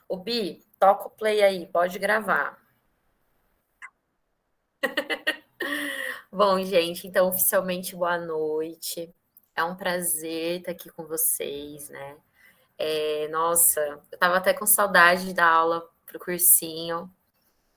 Ô, Bi, toca o play aí, pode gravar. Bom, gente, então oficialmente boa noite. É um prazer estar aqui com vocês, né? Nossa, eu tava até com saudade da aula pro cursinho.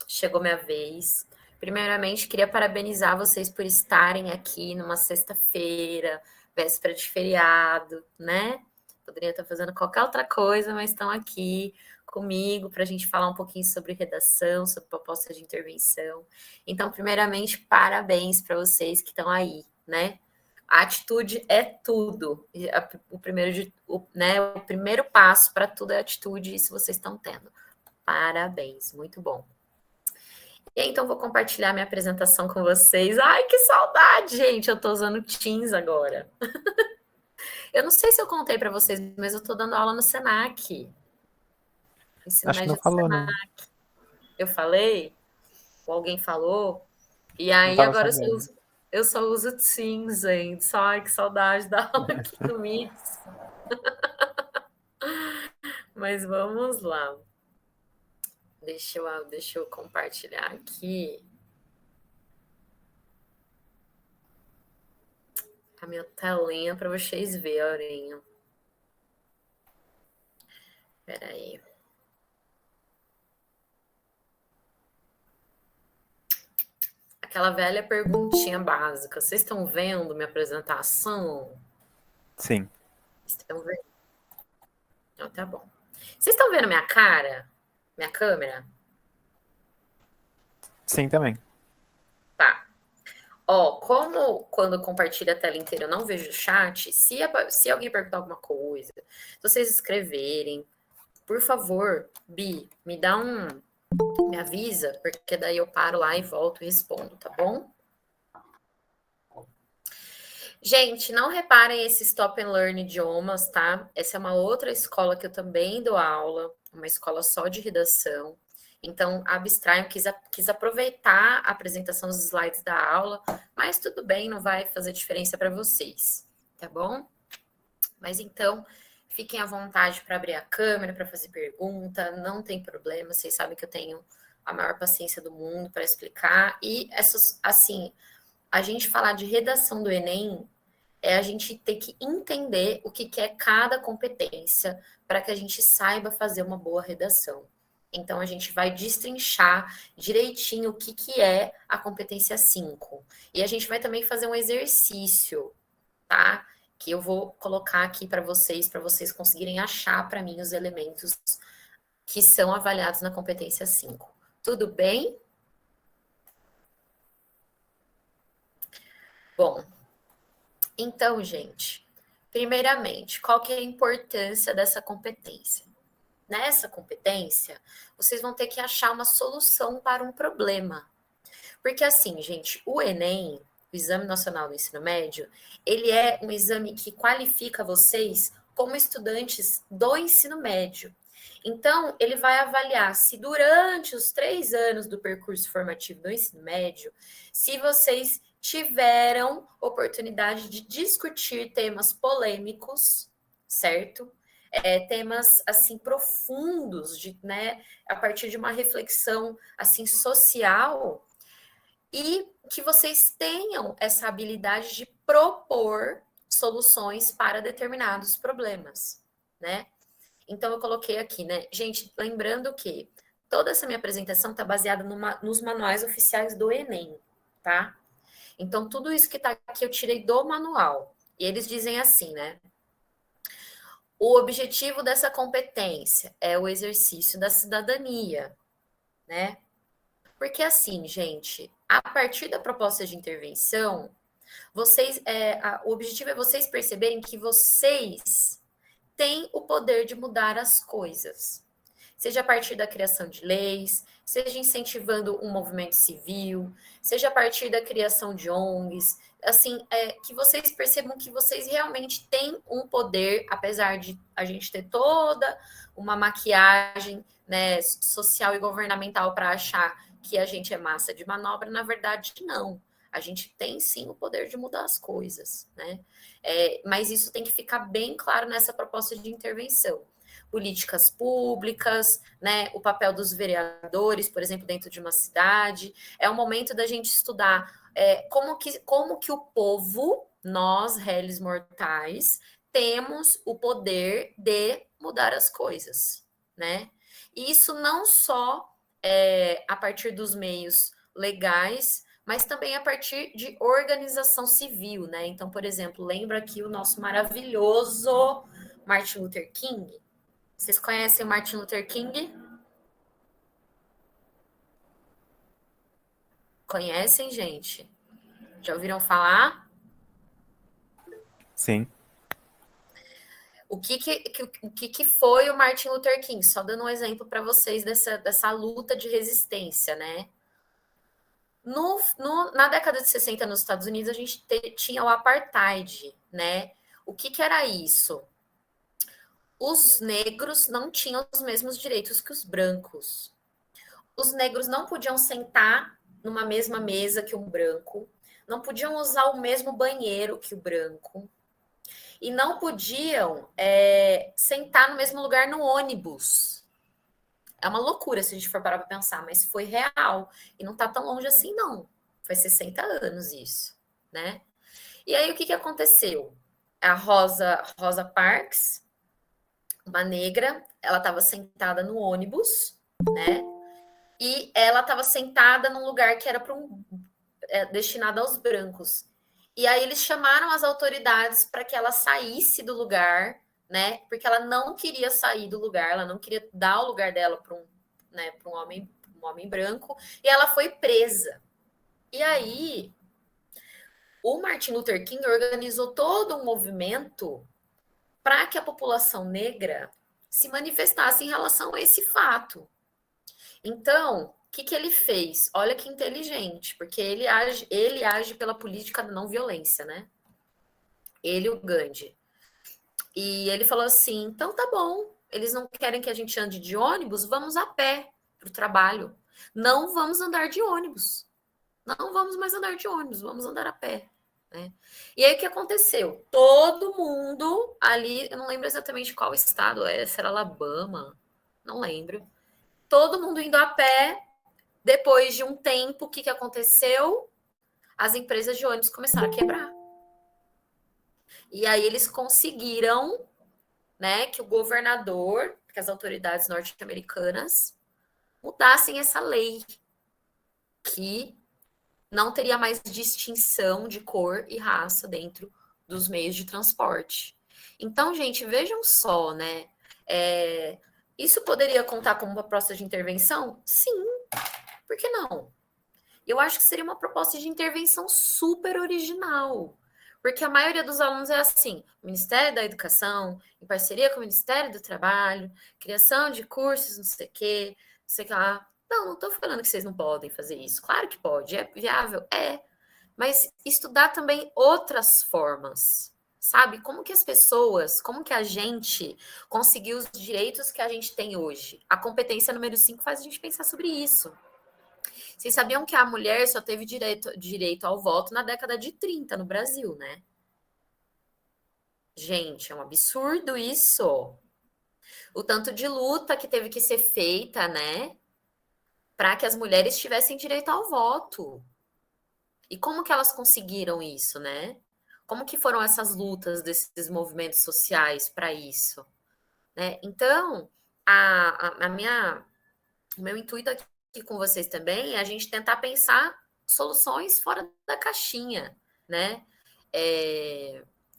Chegou minha vez. Primeiramente, queria parabenizar vocês por estarem aqui numa sexta-feira, véspera de feriado, né? Poderiam estar fazendo qualquer outra coisa, mas estão aqui comigo para a gente falar um pouquinho sobre redação, sobre proposta de intervenção. Então, primeiramente, parabéns para vocês que estão aí, né? A atitude é tudo. O primeiro passo para tudo é atitude, e isso vocês estão tendo. Parabéns, muito bom. E aí, então, vou compartilhar minha apresentação com vocês. Ai, que saudade, gente! Eu tô usando Teams agora. Eu não sei se eu contei para vocês, mas eu tô dando aula no Senac. Ensino Acho que não médio do falou, não. Senac. Eu falei? Ou alguém falou? E Não aí, tava agora sabendo. eu só uso Teams, gente. Só, ai, que saudade da aula aqui no Mix. Mas vamos lá. Deixa eu compartilhar aqui a minha telinha para vocês verem. Espera aí. Aquela velha perguntinha básica. Vocês estão vendo minha apresentação? Sim, Estão vendo? Então, tá bom. Vocês estão vendo minha cara? Minha câmera? sim também. Tá. Ó, como quando compartilha a tela inteira eu não vejo o chat, se alguém perguntar alguma coisa, se vocês escreverem, por favor, Bi, me avisa, porque daí eu paro lá e volto e respondo, tá bom? Gente, não reparem esse Stop and Learn Idiomas, tá? Essa é uma outra escola que eu também dou aula, uma escola só de redação. Então, abstraiam, quis aproveitar a apresentação dos slides da aula, mas tudo bem, não vai fazer diferença para vocês, tá bom? Mas então, fiquem à vontade para abrir a câmera, para fazer pergunta, não tem problema, vocês sabem que eu tenho a maior paciência do mundo para explicar. E essas, assim, a gente falar de redação do Enem é a gente ter que entender o que é cada competência para que a gente saiba fazer uma boa redação. Então, a gente vai destrinchar direitinho o que é a competência 5. E a gente vai também fazer um exercício, tá? Que eu vou colocar aqui para vocês conseguirem achar para mim os elementos que são avaliados na competência 5. Tudo bem? Bom, então, gente, primeiramente, qual que é a importância dessa competência? Nessa competência, vocês vão ter que achar uma solução para um problema. Porque assim, gente, o Enem, o Exame Nacional do Ensino Médio, ele é um exame que qualifica vocês como estudantes do ensino médio. Então, ele vai avaliar se durante os 3 anos do percurso formativo do ensino médio, se vocês tiveram oportunidade de discutir temas polêmicos, certo? Temas assim profundos, né, a partir de uma reflexão assim social, e que vocês tenham essa habilidade de propor soluções para determinados problemas, né? Então, eu coloquei aqui, né? Gente, lembrando que toda essa minha apresentação está baseada nos manuais oficiais do Enem, tá? Então, tudo isso que está aqui eu tirei do manual. E eles dizem assim, né? O objetivo dessa competência é o exercício da cidadania, né? Porque assim, gente, a partir da proposta de intervenção, o objetivo é vocês perceberem que vocês têm o poder de mudar as coisas. Seja a partir da criação de leis, seja incentivando um movimento civil, seja a partir da criação de ONGs, assim, que vocês percebam que vocês realmente têm um poder, apesar de a gente ter toda uma maquiagem, né, social e governamental para achar que a gente é massa de manobra, na verdade, não. A gente tem sim o poder de mudar as coisas, né? Mas isso tem que ficar bem claro nessa proposta de intervenção. políticas públicas, né, o papel dos vereadores, por exemplo, dentro de uma cidade. É o momento da gente estudar como que o povo, nós, réis mortais, temos o poder de mudar as coisas, né? E isso não só a partir dos meios legais, mas também a partir de organização civil, né? Então, por exemplo, lembra aqui o nosso maravilhoso Martin Luther King? Vocês conhecem o Martin Luther King? Conhecem, gente? Já ouviram falar? Sim. O que foi o Martin Luther King? Só dando um exemplo para vocês dessa luta de resistência, né? Na década de 60, nos Estados Unidos, a gente tinha o apartheid, né? O que era isso? Os negros não tinham os mesmos direitos que os brancos. Os negros não podiam sentar numa mesma mesa que um branco, não podiam usar o mesmo banheiro que o branco, e não podiam sentar no mesmo lugar no ônibus. É uma loucura se a gente for parar para pensar, mas foi real. E não está tão longe assim, não. Foi 60 anos isso, né? E aí, o que aconteceu? A Rosa Parks, uma negra, ela estava sentada no ônibus, né? E ela estava sentada num lugar que era destinado aos brancos. E aí eles chamaram as autoridades para que ela saísse do lugar, né? Porque ela não queria sair do lugar, ela não queria dar o lugar dela para um homem branco, e ela foi presa. E aí o Martin Luther King organizou todo um movimento para que a população negra se manifestasse em relação a esse fato. Então, o que ele fez? Olha que inteligente, porque ele age pela política da não violência, né? Ele, o Gandhi. E ele falou assim: então tá bom, eles não querem que a gente ande de ônibus, vamos a pé para o trabalho. Não vamos andar de ônibus. Não vamos mais andar de ônibus, vamos andar a pé. Né? E aí o que aconteceu? Todo mundo ali, eu não lembro exatamente qual estado era, se era Alabama, não lembro. Todo mundo indo a pé. Depois de um tempo, o que aconteceu? As empresas de ônibus começaram a quebrar. E aí eles conseguiram, né, que o governador, que as autoridades norte-americanas mudassem essa lei, que não teria mais distinção de cor e raça dentro dos meios de transporte. Então, gente, vejam só, né? Isso poderia contar como uma proposta de intervenção? Sim, por que não? Eu acho que seria uma proposta de intervenção super original. Porque a maioria dos alunos é assim: Ministério da Educação, em parceria com o Ministério do Trabalho, criação de cursos, não sei o quê, não sei o que lá. Não estou falando que vocês não podem fazer isso. Claro que pode, é viável, é. Mas estudar também outras formas, sabe? Como que as pessoas, como que a gente conseguiu os direitos que a gente tem hoje? A competência número 5 faz a gente pensar sobre isso. Vocês sabiam que a mulher só teve direito ao voto na década de 30 no Brasil, né? Gente, é um absurdo isso. O tanto de luta que teve que ser feita, né? Para que as mulheres tivessem direito ao voto. E como que elas conseguiram isso, né? Como que foram essas lutas desses movimentos sociais para isso? Né? Então, o meu intuito aqui com vocês também é a gente tentar pensar soluções fora da caixinha, né?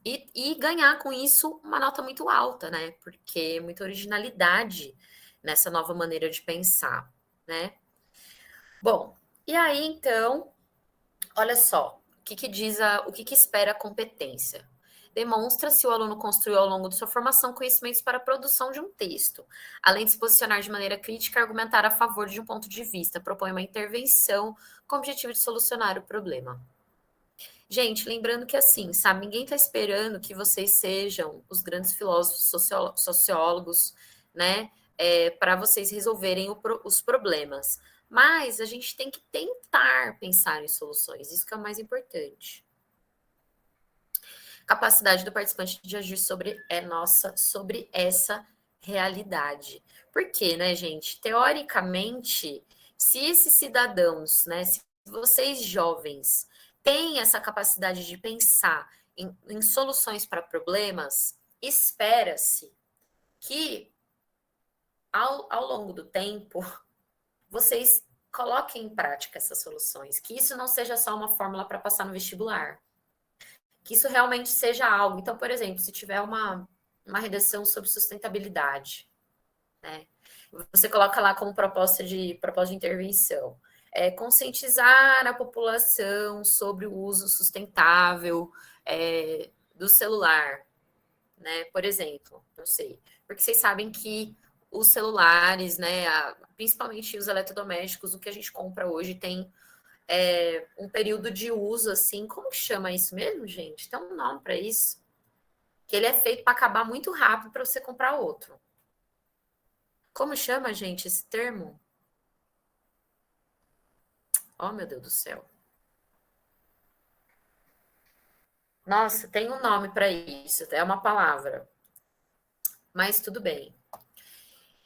E ganhar com isso uma nota muito alta, né? Porque muita originalidade nessa nova maneira de pensar, né? Bom, e aí então, olha só, o que espera a competência? Demonstra se o aluno construiu ao longo de sua formação conhecimentos para a produção de um texto, além de se posicionar de maneira crítica e argumentar a favor de um ponto de vista, propõe uma intervenção com o objetivo de solucionar o problema. Gente, lembrando que assim, sabe, ninguém está esperando que vocês sejam os grandes filósofos, sociólogos, né, para vocês resolverem os problemas. Mas a gente tem que tentar pensar em soluções, isso que é o mais importante. Capacidade do participante de agir sobre essa realidade. Por quê, né, gente? Teoricamente, se esses cidadãos, né, se vocês jovens têm essa capacidade de pensar em soluções para problemas, espera-se que ao longo do tempo vocês coloquem em prática essas soluções, que isso não seja só uma fórmula para passar no vestibular, que isso realmente seja algo. Então, por exemplo, se tiver uma redação sobre sustentabilidade, né? Você coloca lá como proposta de intervenção, conscientizar a população sobre o uso sustentável do celular, né? Por exemplo, não sei, porque vocês sabem que os celulares, né, principalmente os eletrodomésticos, o que a gente compra hoje tem um período de uso, assim, como que chama isso mesmo, gente? Tem um nome para isso, que ele é feito para acabar muito rápido para você comprar outro. Como chama, gente, esse termo? Oh, meu Deus do céu. Nossa, tem um nome para isso, é uma palavra. Mas tudo bem.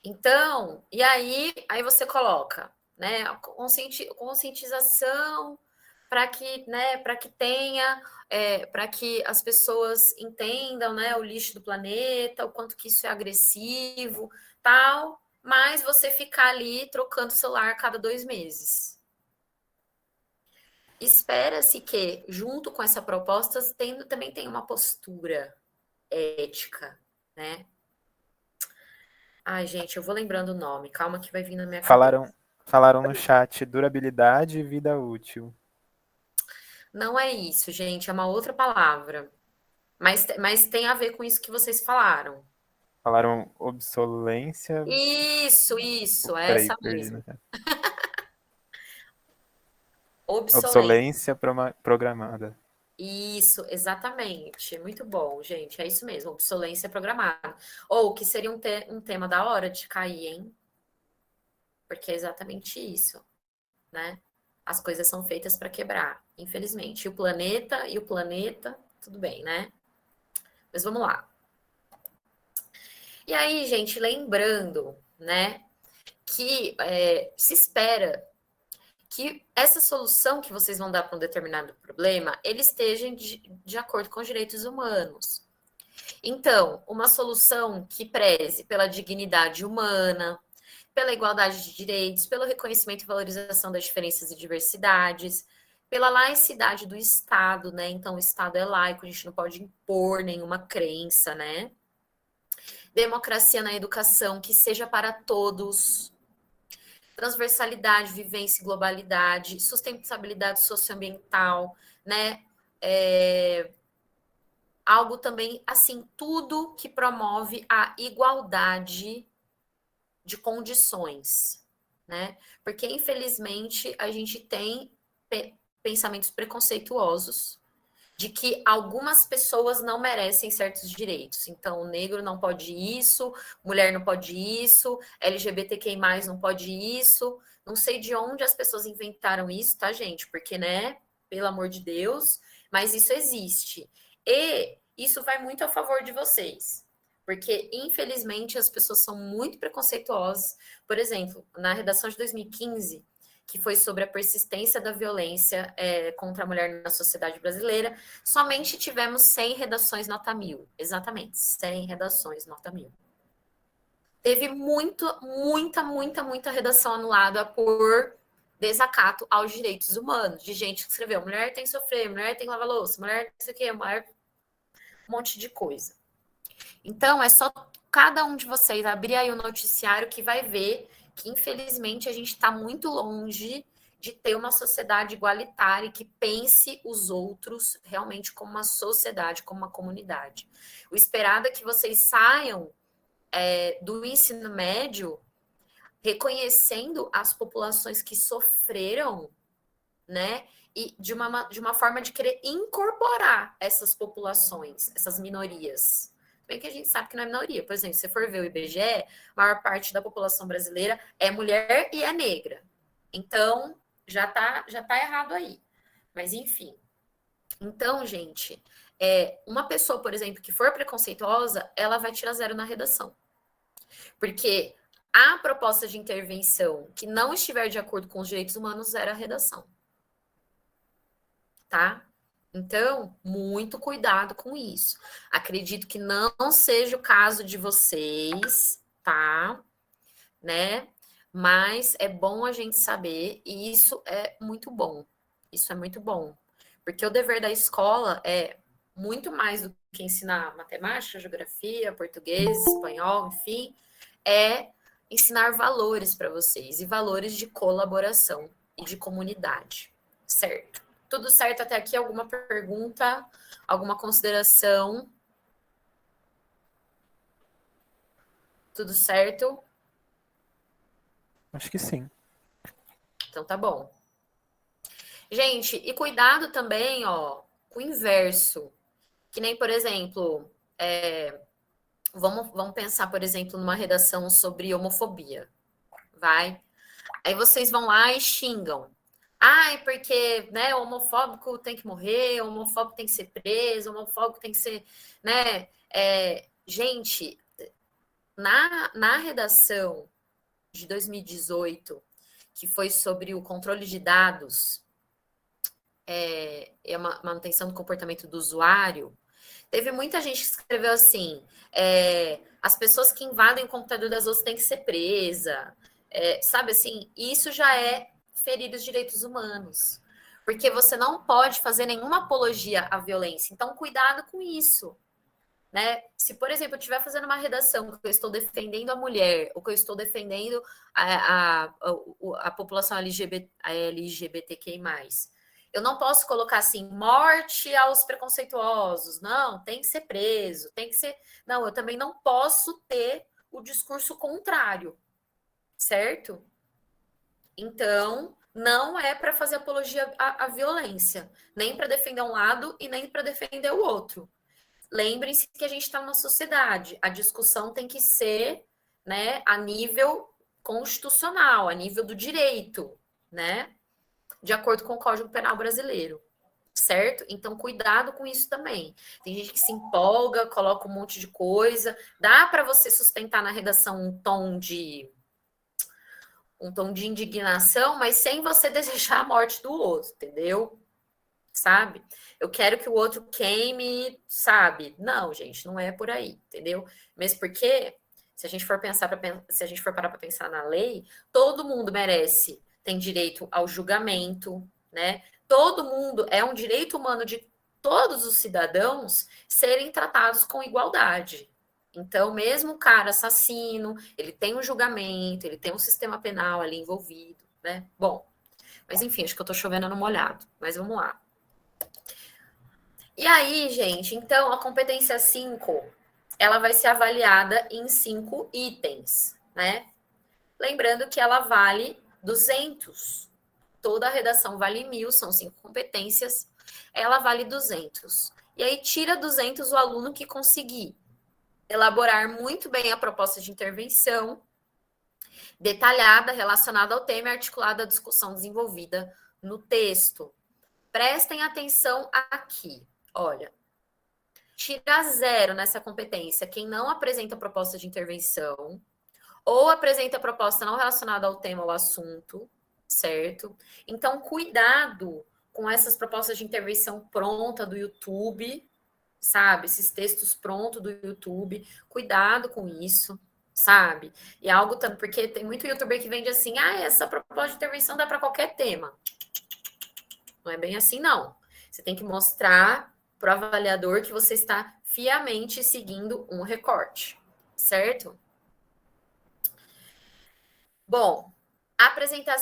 Então, e aí você coloca, né, conscientização para que, né, para que tenha, para que as pessoas entendam, né, o lixo do planeta, o quanto que isso é agressivo, tal, mas você ficar ali trocando o celular a cada 2 meses. Espera-se que, junto com essa proposta, também tem uma postura ética, né? Ai, gente, eu vou lembrando o nome. Calma que vai vir na minha cabeça. Falaram no chat durabilidade e vida útil. Não é isso, gente, é uma outra palavra. Mas tem a ver com isso que vocês falaram. Falaram obsolência. Isso, é Peraí, essa perdi, mesmo. né? Obsolência. Obsolência programada. Isso, exatamente. Muito bom, gente. É isso mesmo, obsolência programada. Ou que seria um tema da hora de cair, hein? Porque é exatamente isso, né? As coisas são feitas para quebrar, infelizmente. E o planeta, tudo bem, né? Mas vamos lá. E aí, gente, lembrando, né, que se espera que essa solução que vocês vão dar para um determinado problema, ele esteja de acordo com os direitos humanos. Então, uma solução que preze pela dignidade humana, pela igualdade de direitos, pelo reconhecimento e valorização das diferenças e diversidades, pela laicidade do Estado, né? Então, o Estado é laico, a gente não pode impor nenhuma crença, né? Democracia na educação, que seja para todos, transversalidade, vivência e globalidade, sustentabilidade socioambiental, né? Algo também, assim, tudo que promove a igualdade de condições, né? Porque, infelizmente, a gente tem pensamentos preconceituosos de que algumas pessoas não merecem certos direitos. Então, o negro não pode isso, mulher não pode isso, LGBTQI+, não pode isso. Não sei de onde as pessoas inventaram isso, tá, gente? Porque, né, pelo amor de Deus, mas isso existe. E isso vai muito a favor de vocês. Porque, infelizmente, as pessoas são muito preconceituosas. Por exemplo, na redação de 2015, que foi sobre a persistência da violência contra a mulher na sociedade brasileira, somente tivemos 100 redações nota 1000. Exatamente, 100 redações nota 1000. Teve muita redação anulada por desacato aos direitos humanos, de gente que escreveu: mulher tem que sofrer, mulher tem que lavar louça, mulher não sei o quê, mulher, um monte de coisa. Então, é só cada um de vocês abrir aí o noticiário que vai ver que, infelizmente, a gente está muito longe de ter uma sociedade igualitária que pense os outros realmente como uma sociedade, como uma comunidade. O esperado é que vocês saiam do ensino médio reconhecendo as populações que sofreram, né? E de uma forma de querer incorporar essas populações, essas minorias. Bem que a gente sabe que não é minoria. Por exemplo, se você for ver o IBGE, a maior parte da população brasileira é mulher e é negra. Então, já tá errado aí. Mas, enfim. Então, gente, uma pessoa, por exemplo, que for preconceituosa, ela vai tirar 0 na redação. Porque a proposta de intervenção que não estiver de acordo com os direitos humanos zera a redação. Tá? Então, muito cuidado com isso. Acredito que não seja o caso de vocês, tá? Né? Mas é bom a gente saber, e isso é muito bom. Isso é muito bom. Porque o dever da escola é muito mais do que ensinar matemática, geografia, português, espanhol, enfim, é ensinar valores para vocês e valores de colaboração e de comunidade, certo? Tudo certo até aqui? Alguma pergunta? Alguma consideração? Tudo certo? Acho que sim. Então tá bom. Gente, e cuidado também, ó, com o inverso. Que nem, por exemplo, vamos pensar, por exemplo, numa redação sobre homofobia. Vai? Aí vocês vão lá e xingam. Ai, porque, né, o homofóbico tem que morrer, o homofóbico tem que ser preso, o homofóbico tem que ser, né? Gente, na redação de 2018, que foi sobre o controle de dados e a manutenção do comportamento do usuário, teve muita gente que escreveu assim: as pessoas que invadem o computador das outras têm que ser presa. Sabe assim, isso já é ferir os direitos humanos. Porque você não pode fazer nenhuma apologia à violência. Então, cuidado com isso. Né? Se, por exemplo, eu estiver fazendo uma redação que eu estou defendendo a mulher, ou que eu estou defendendo a população LGBTQI+, eu não posso colocar assim, morte aos preconceituosos. Não, tem que ser preso, tem que ser... Não, eu também não posso ter o discurso contrário, certo? Então, não é para fazer apologia à violência, nem para defender um lado e nem para defender o outro. Lembrem-se que a gente está numa sociedade, a discussão tem que ser, né, a nível constitucional, a nível do direito, né, de acordo com o Código Penal brasileiro, certo? Então, cuidado com isso também. Tem gente que se empolga, coloca um monte de coisa, dá para você sustentar na redação um tom de indignação, mas sem você desejar a morte do outro, entendeu? Sabe? Eu quero que o outro queime, sabe? Não, gente, não é por aí, entendeu? Mesmo porque, se a gente for parar para pensar na lei, todo mundo merece, tem direito ao julgamento, né? Todo mundo é um direito humano de todos os cidadãos serem tratados com igualdade. Então, mesmo o cara assassino, ele tem um julgamento, ele tem um sistema penal ali envolvido, né? Bom, mas enfim, acho que eu tô chovendo no molhado, mas vamos lá. E aí, gente, então a competência 5, ela vai ser avaliada em 5 itens, né? Lembrando que ela vale 200. Toda a redação vale 1.000, são 5 competências. Ela vale 200. E aí tira 200 o aluno que conseguir elaborar muito bem a proposta de intervenção, detalhada, relacionada ao tema e articulada à discussão desenvolvida no texto. Prestem atenção aqui. Olha, tira 0 nessa competência quem não apresenta proposta de intervenção ou apresenta proposta não relacionada ao tema ou assunto, certo? Então, cuidado com essas propostas de intervenção pronta do YouTube, sabe? Esses textos prontos do YouTube, cuidado com isso, sabe? E algo tanto, porque tem muito youtuber que vende assim, essa proposta de intervenção dá para qualquer tema. Não é bem assim, não. Você tem que mostrar para o avaliador que você está fiamente seguindo um recorte, certo? Bom, apresenta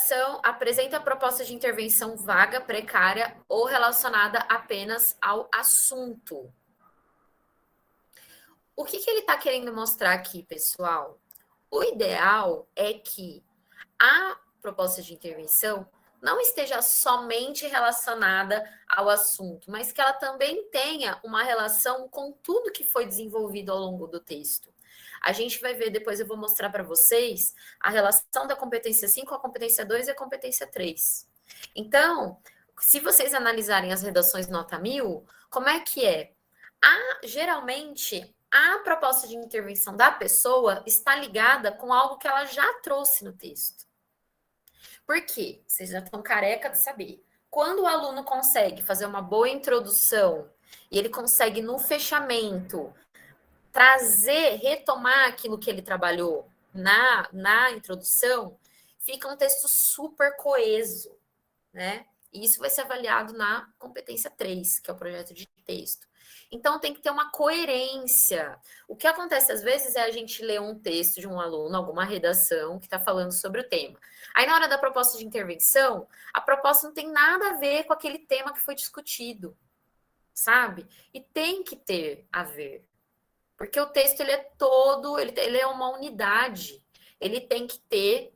a proposta de intervenção vaga, precária ou relacionada apenas ao assunto. O que ele está querendo mostrar aqui, pessoal? O ideal é que a proposta de intervenção não esteja somente relacionada ao assunto, mas que ela também tenha uma relação com tudo que foi desenvolvido ao longo do texto. A gente vai ver, depois eu vou mostrar para vocês a relação da competência 5 com a competência 2 e a competência 3. Então, se vocês analisarem as redações nota 1000, como é que é? Geralmente, a proposta de intervenção da pessoa está ligada com algo que ela já trouxe no texto. Por quê? Vocês já estão careca de saber. Quando o aluno consegue fazer uma boa introdução e ele consegue, no fechamento, trazer, retomar aquilo que ele trabalhou na introdução, fica um texto super coeso, né? E isso vai ser avaliado na competência 3, que é o projeto de texto. Então, tem que ter uma coerência. O que acontece às vezes é a gente ler um texto de um aluno, alguma redação que está falando sobre o tema. Aí, na hora da proposta de intervenção, a proposta não tem nada a ver com aquele tema que foi discutido, sabe? E tem que ter a ver. Porque o texto, ele é todo, ele é uma unidade. Ele tem que ter,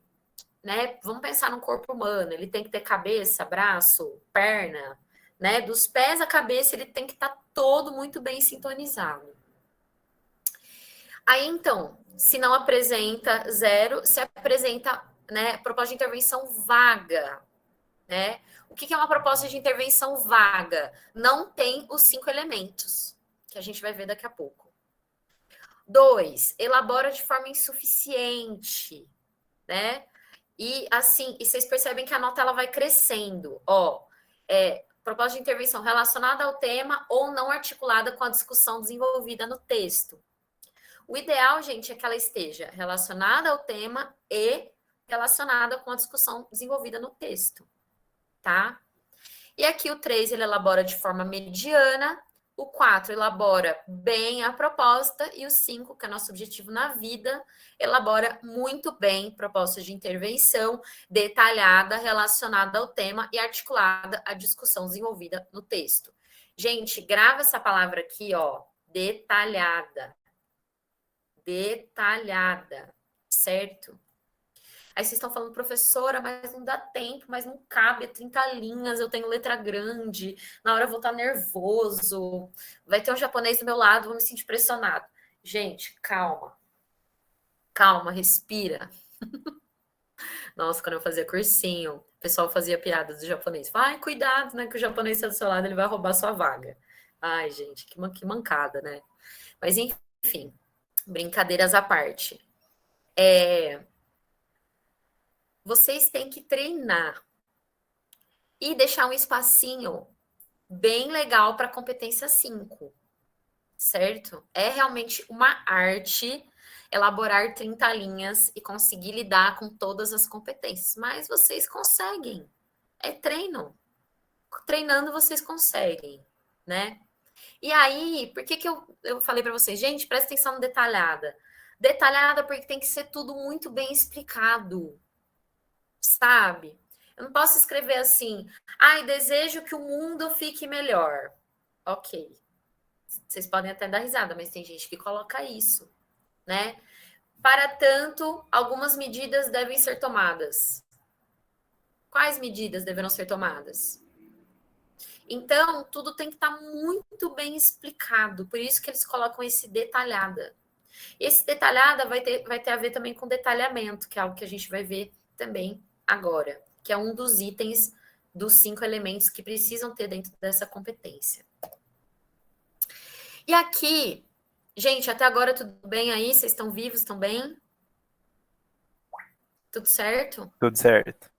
né? Vamos pensar no corpo humano. Ele tem que ter cabeça, braço, perna, né? Dos pés à cabeça, ele tem que estar todo muito bem sintonizado. Aí, então, se não apresenta zero, se apresenta, né, proposta de intervenção vaga, né? O que é uma proposta de intervenção vaga? Não tem os 5 elementos, que a gente vai ver daqui a pouco. 2, elabora de forma insuficiente, né? E assim, e vocês percebem que a nota ela vai crescendo. Ó, proposta de intervenção relacionada ao tema ou não articulada com a discussão desenvolvida no texto. O ideal, gente, é que ela esteja relacionada ao tema e relacionada com a discussão desenvolvida no texto, tá? E aqui o 3, ele elabora de forma mediana, o 4 elabora bem a proposta e o 5, que é nosso objetivo na vida, elabora muito bem proposta de intervenção detalhada, relacionada ao tema e articulada à discussão desenvolvida no texto. Gente, grava essa palavra aqui, ó, detalhada. Detalhada, certo? Aí vocês estão falando, professora, mas não dá tempo, mas não cabe, é 30 linhas, eu tenho letra grande, na hora eu vou estar nervoso, vai ter um japonês do meu lado, vou me sentir pressionado. Gente, calma. Calma, respira. Nossa, quando eu fazia cursinho, o pessoal fazia piada do japonês. Ai, cuidado, né, que o japonês está do seu lado, ele vai roubar sua vaga. Ai, gente, que mancada, né? Mas, enfim, brincadeiras à parte. Vocês têm que treinar e deixar um espacinho bem legal para a competência 5, certo? É realmente uma arte elaborar 30 linhas e conseguir lidar com todas as competências, mas vocês conseguem. É treino. Treinando vocês conseguem, né? E aí, por que eu falei para vocês, gente, presta atenção no detalhada. Detalhada porque tem que ser tudo muito bem explicado, sabe? Eu não posso escrever assim, ai, desejo que o mundo fique melhor. Ok. Vocês podem até dar risada, mas tem gente que coloca isso, né? Para tanto, algumas medidas devem ser tomadas. Quais medidas deverão ser tomadas? Então, tudo tem que estar muito bem explicado. Por isso que eles colocam esse detalhada. Esse detalhada vai ter a ver também com detalhamento, que é algo que a gente vai ver também agora, que é um dos itens dos 5 elementos que precisam ter dentro dessa competência. E aqui, gente, até agora tudo bem aí? Vocês estão vivos, estão bem? Tudo certo? Tudo certo.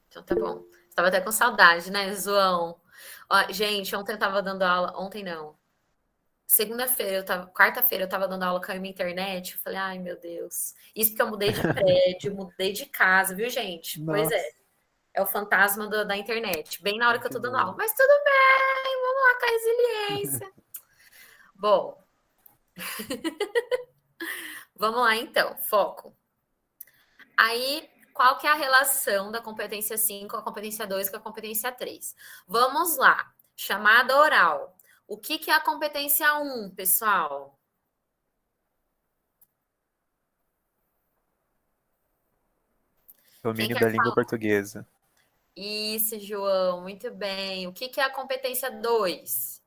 Então tá bom. Estava até com saudade, né, João? Ó, gente, ontem eu estava dando aula, ontem não. Segunda-feira, quarta-feira eu estava dando aula com a minha internet, eu falei, ai meu Deus. Isso porque eu mudei de prédio, mudei de casa, viu, gente? Nossa. Pois é. É o fantasma da internet, bem na hora que eu tô dando aula. Doido. Mas tudo bem, vamos lá com a resiliência. Bom, vamos lá então, foco. Aí, qual que é a relação da competência 5 com a competência 2 com a competência 3? Vamos lá, chamada oral. O que é a competência 1, pessoal? Domínio da língua portuguesa. Isso, João, muito bem. O que é a competência 2?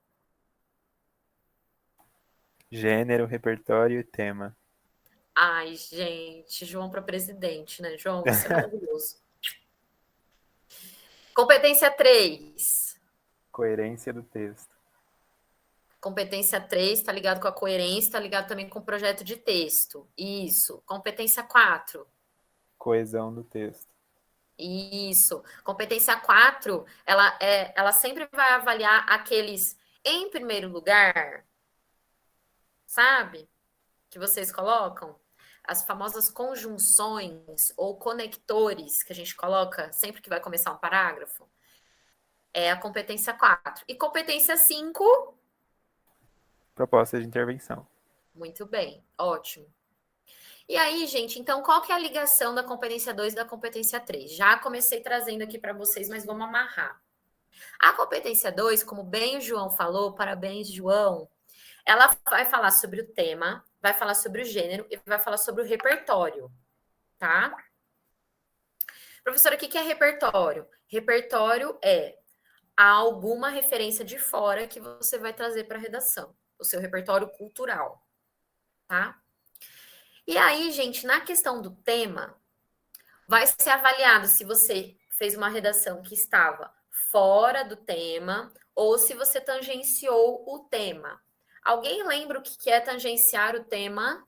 Gênero, repertório e tema. Ai, gente, João para presidente, né? João, você é maravilhoso. Competência 3. Coerência do texto. Competência 3 está ligado com a coerência, está ligado também com o projeto de texto. Isso. Competência 4. Coesão do texto. Isso. Competência 4, ela sempre vai avaliar aqueles em primeiro lugar, sabe? Que vocês colocam. As famosas conjunções ou conectores que a gente coloca sempre que vai começar um parágrafo. É a competência 4. E competência 5. Proposta de intervenção. Muito bem, ótimo. E aí, gente, então qual que é a ligação da competência 2 e da competência 3? Já comecei trazendo aqui para vocês, mas vamos amarrar. A competência 2, como bem o João falou, parabéns, João, ela vai falar sobre o tema, vai falar sobre o gênero e vai falar sobre o repertório, tá? Professora, o que é repertório? Repertório é alguma referência de fora que você vai trazer para a redação, o seu repertório cultural, tá? E aí, gente, na questão do tema, vai ser avaliado se você fez uma redação que estava fora do tema ou se você tangenciou o tema. Alguém lembra o que é tangenciar o tema?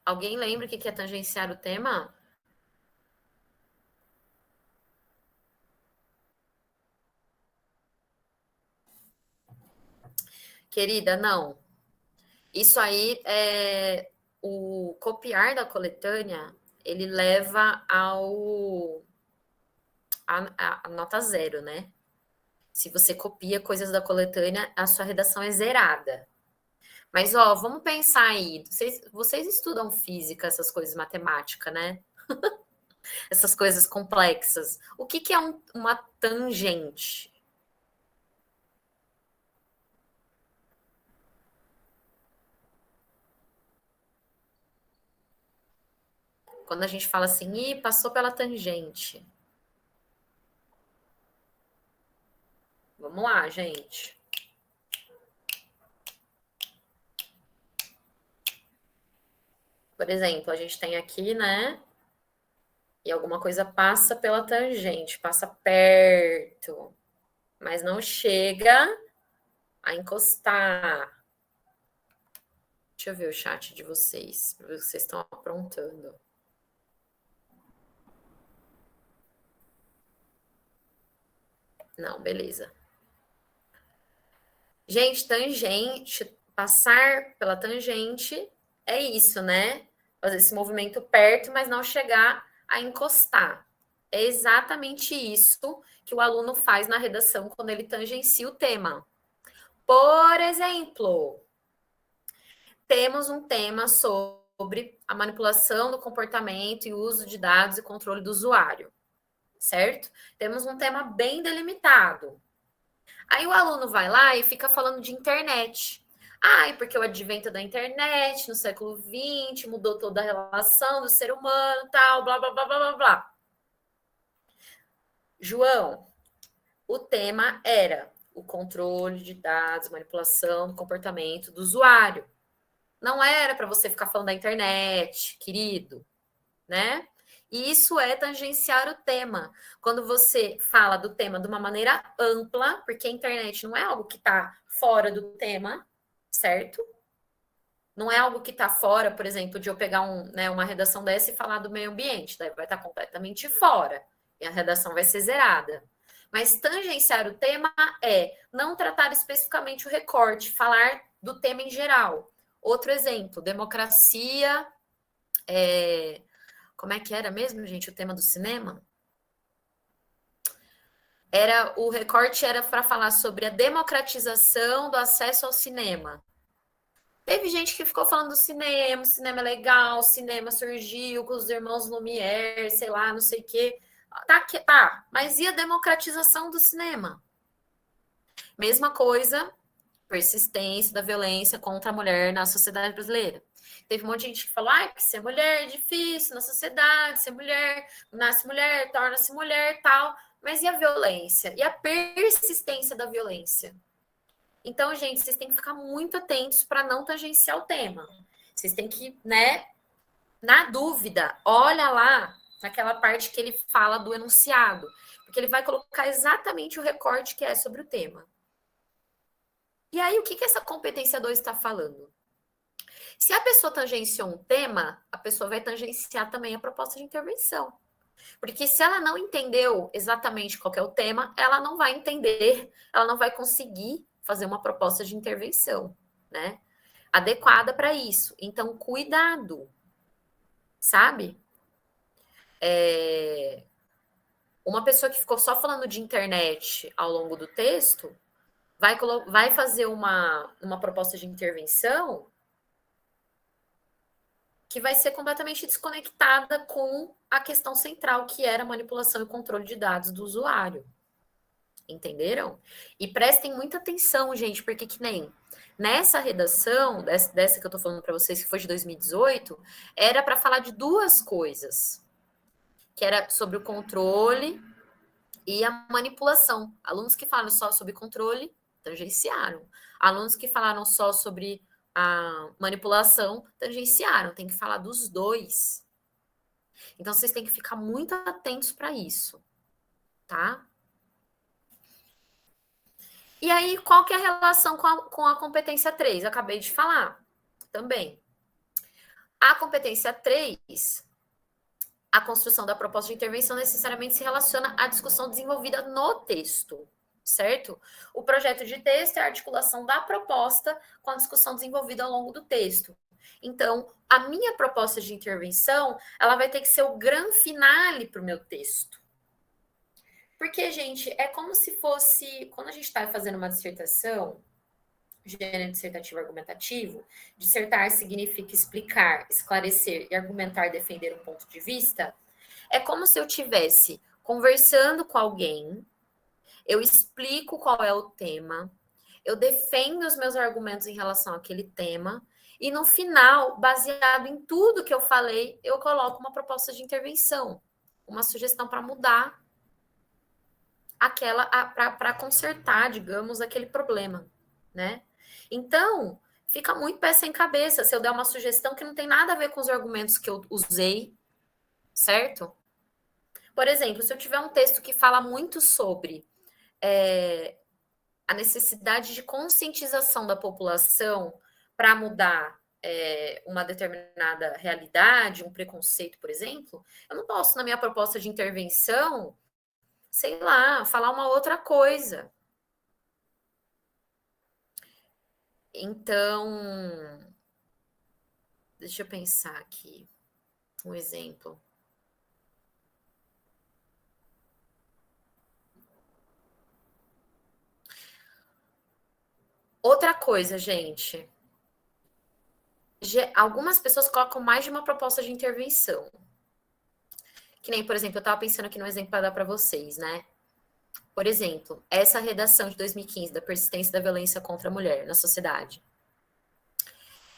Alguém lembra o que é tangenciar o tema? Querida, não. Isso aí é o copiar da coletânea, ele leva a nota 0, né? Se você copia coisas da coletânea, a sua redação é zerada. Mas, ó, vamos pensar aí. Vocês estudam física, essas coisas, matemática, né? Essas coisas complexas. O que é uma tangente? Quando a gente fala assim, ih, passou pela tangente. Vamos lá, gente. Por exemplo, a gente tem aqui, né? E alguma coisa passa pela tangente, passa perto, mas não chega a encostar. Deixa eu ver o chat de vocês, para ver o que vocês estão aprontando. Não, beleza. Gente, tangente, passar pela tangente é isso, né? Fazer esse movimento perto, mas não chegar a encostar. É exatamente isso que o aluno faz na redação quando ele tangencia o tema. Por exemplo, temos um tema sobre a manipulação do comportamento e uso de dados e controle do usuário, certo? Temos um tema bem delimitado. Aí o aluno vai lá e fica falando de internet. Ai, porque o advento da internet no século XX mudou toda a relação do ser humano, tal, blá, blá, blá, blá, blá, blá. João, o tema era o controle de dados, manipulação do comportamento do usuário. Não era para você ficar falando da internet, querido, né? E isso é tangenciar o tema. Quando você fala do tema de uma maneira ampla, porque a internet não é algo que está fora do tema, certo? Não é algo que está fora, por exemplo, de eu pegar uma redação dessa e falar do meio ambiente, daí vai estar completamente fora, e a redação vai ser zerada. Mas tangenciar o tema é não tratar especificamente o recorte, falar do tema em geral. Outro exemplo, democracia. Como é que era mesmo, gente, o tema do cinema? O recorte era para falar sobre a democratização do acesso ao cinema. Teve gente que ficou falando do cinema, o cinema é legal, o cinema surgiu com os irmãos Lumière, sei lá, não sei o quê. Tá, mas e a democratização do cinema? Mesma coisa, persistência da violência contra a mulher na sociedade brasileira. Teve um monte de gente que falou, que ser mulher é difícil na sociedade, ser mulher, nasce mulher, torna-se mulher, tal. Mas e a violência? E a persistência da violência? Então, gente, vocês têm que ficar muito atentos para não tangenciar o tema. Vocês têm que, né, na dúvida, olha lá naquela parte que ele fala do enunciado, porque ele vai colocar exatamente o recorte que é sobre o tema. E aí, o que essa competência 2 está falando? Se a pessoa tangenciou um tema, a pessoa vai tangenciar também a proposta de intervenção. Porque se ela não entendeu exatamente qual é o tema, ela não vai entender, ela não vai conseguir fazer uma proposta de intervenção, né? Adequada para isso. Então, cuidado, sabe? Uma pessoa que ficou só falando de internet ao longo do texto vai fazer uma proposta de intervenção que vai ser completamente desconectada com a questão central, que era a manipulação e controle de dados do usuário. Entenderam? E prestem muita atenção, gente, porque que nem nessa redação, dessa que eu tô falando para vocês, que foi de 2018, era para falar de duas coisas, que era sobre o controle e a manipulação. Alunos que falaram só sobre controle, tangenciaram. Alunos que falaram só sobre a manipulação, tangenciaram. Tem que falar dos dois. Então, vocês têm que ficar muito atentos para isso, tá? E aí, qual que é a relação com a competência 3? Eu acabei de falar também. A competência 3, a construção da proposta de intervenção necessariamente se relaciona à discussão desenvolvida no texto, certo? O projeto de texto é a articulação da proposta com a discussão desenvolvida ao longo do texto. Então, a minha proposta de intervenção, ela vai ter que ser o grande finale para o meu texto. Porque, gente, é como se fosse... Quando a gente está fazendo uma dissertação, gênero dissertativo argumentativo, dissertar significa explicar, esclarecer e argumentar, defender um ponto de vista. É como se eu estivesse conversando com alguém, eu explico qual é o tema, eu defendo os meus argumentos em relação àquele tema, e no final, baseado em tudo que eu falei, eu coloco uma proposta de intervenção, uma sugestão para mudar para consertar, digamos, aquele problema, né? Então, fica muito pé sem cabeça se eu der uma sugestão que não tem nada a ver com os argumentos que eu usei, certo? Por exemplo, se eu tiver um texto que fala muito sobre a necessidade de conscientização da população para mudar uma determinada realidade, um preconceito, por exemplo, eu não posso, na minha proposta de intervenção, sei lá, falar uma outra coisa. Então, deixa eu pensar aqui um exemplo. Outra coisa, gente. Algumas pessoas colocam mais de uma proposta de intervenção. Que nem, por exemplo, eu estava pensando aqui no exemplo para dar para vocês, né? Por exemplo, essa redação de 2015 da persistência da violência contra a mulher na sociedade.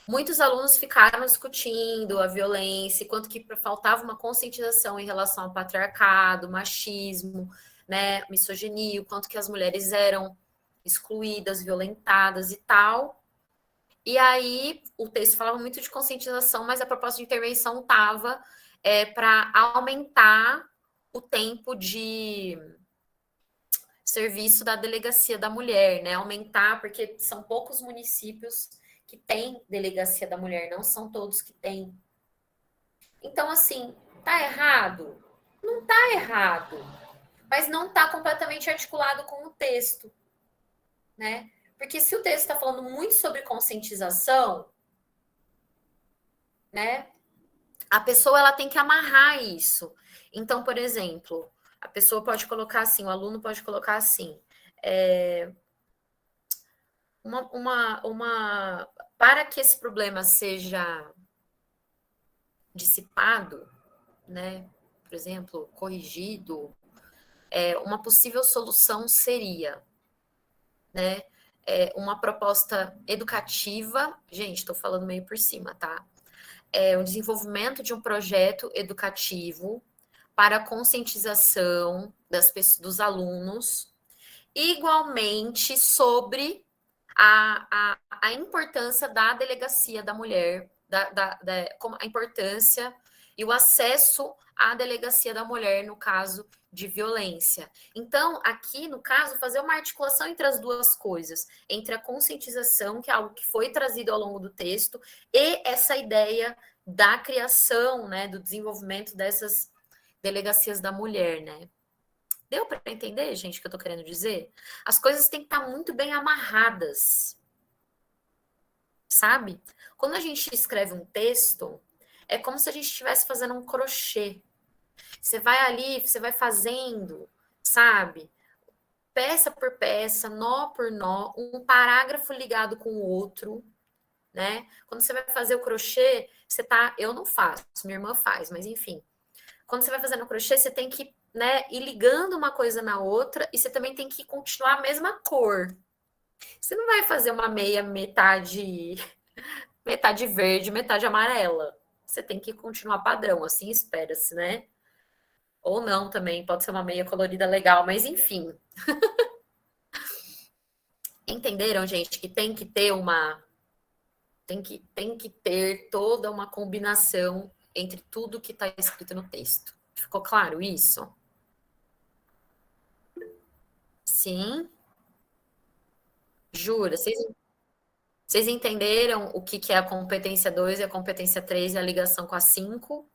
Muitos alunos ficaram discutindo a violência, quanto que faltava uma conscientização em relação ao patriarcado, machismo, né, misoginia, quanto que as mulheres eram excluídas, violentadas e tal. E aí o texto falava muito de conscientização, mas a proposta de intervenção estava para aumentar o tempo de serviço da delegacia da mulher, né? Aumentar, porque são poucos municípios que têm delegacia da mulher, não são todos que têm. Então, assim, tá errado? Não tá errado, mas não tá completamente articulado com o texto, né? Porque se o texto está falando muito sobre conscientização, né? A pessoa ela tem que amarrar isso. Então, por exemplo, a pessoa pode colocar assim, o aluno pode colocar assim, para que esse problema seja dissipado, né? Por exemplo, corrigido, uma possível solução seria, né? Uma proposta educativa, gente, estou falando meio por cima, tá? O desenvolvimento de um projeto educativo para a conscientização dos alunos, igualmente sobre a importância da delegacia da mulher, como a importância e o acesso à delegacia da mulher no caso de violência. Então, aqui, no caso, fazer uma articulação entre as duas coisas, entre a conscientização, que é algo que foi trazido ao longo do texto, e essa ideia da criação, né, do desenvolvimento dessas delegacias da mulher, né? Deu para entender, gente, o que eu tô querendo dizer? As coisas têm que estar muito bem amarradas, sabe? Quando a gente escreve um texto, é como se a gente estivesse fazendo um crochê. Você vai ali, você vai fazendo, sabe? Peça por peça, nó por nó, um parágrafo ligado com o outro, né? Quando você vai fazer o crochê, você tá. Eu não faço, minha irmã faz, mas enfim. Quando você vai fazendo o crochê, você tem que, né, ir ligando uma coisa na outra e você também tem que continuar a mesma cor. Você não vai fazer uma meia metade verde, metade amarela. Você tem que continuar padrão, assim espera-se, né? Ou não também, pode ser uma meia colorida legal, mas enfim. Entenderam, gente, que tem que ter uma. Tem que ter toda uma combinação entre tudo que está escrito no texto. Ficou claro isso? Sim? Jura? Vocês entenderam o que é a competência 2 e a competência 3 e a ligação com a 5?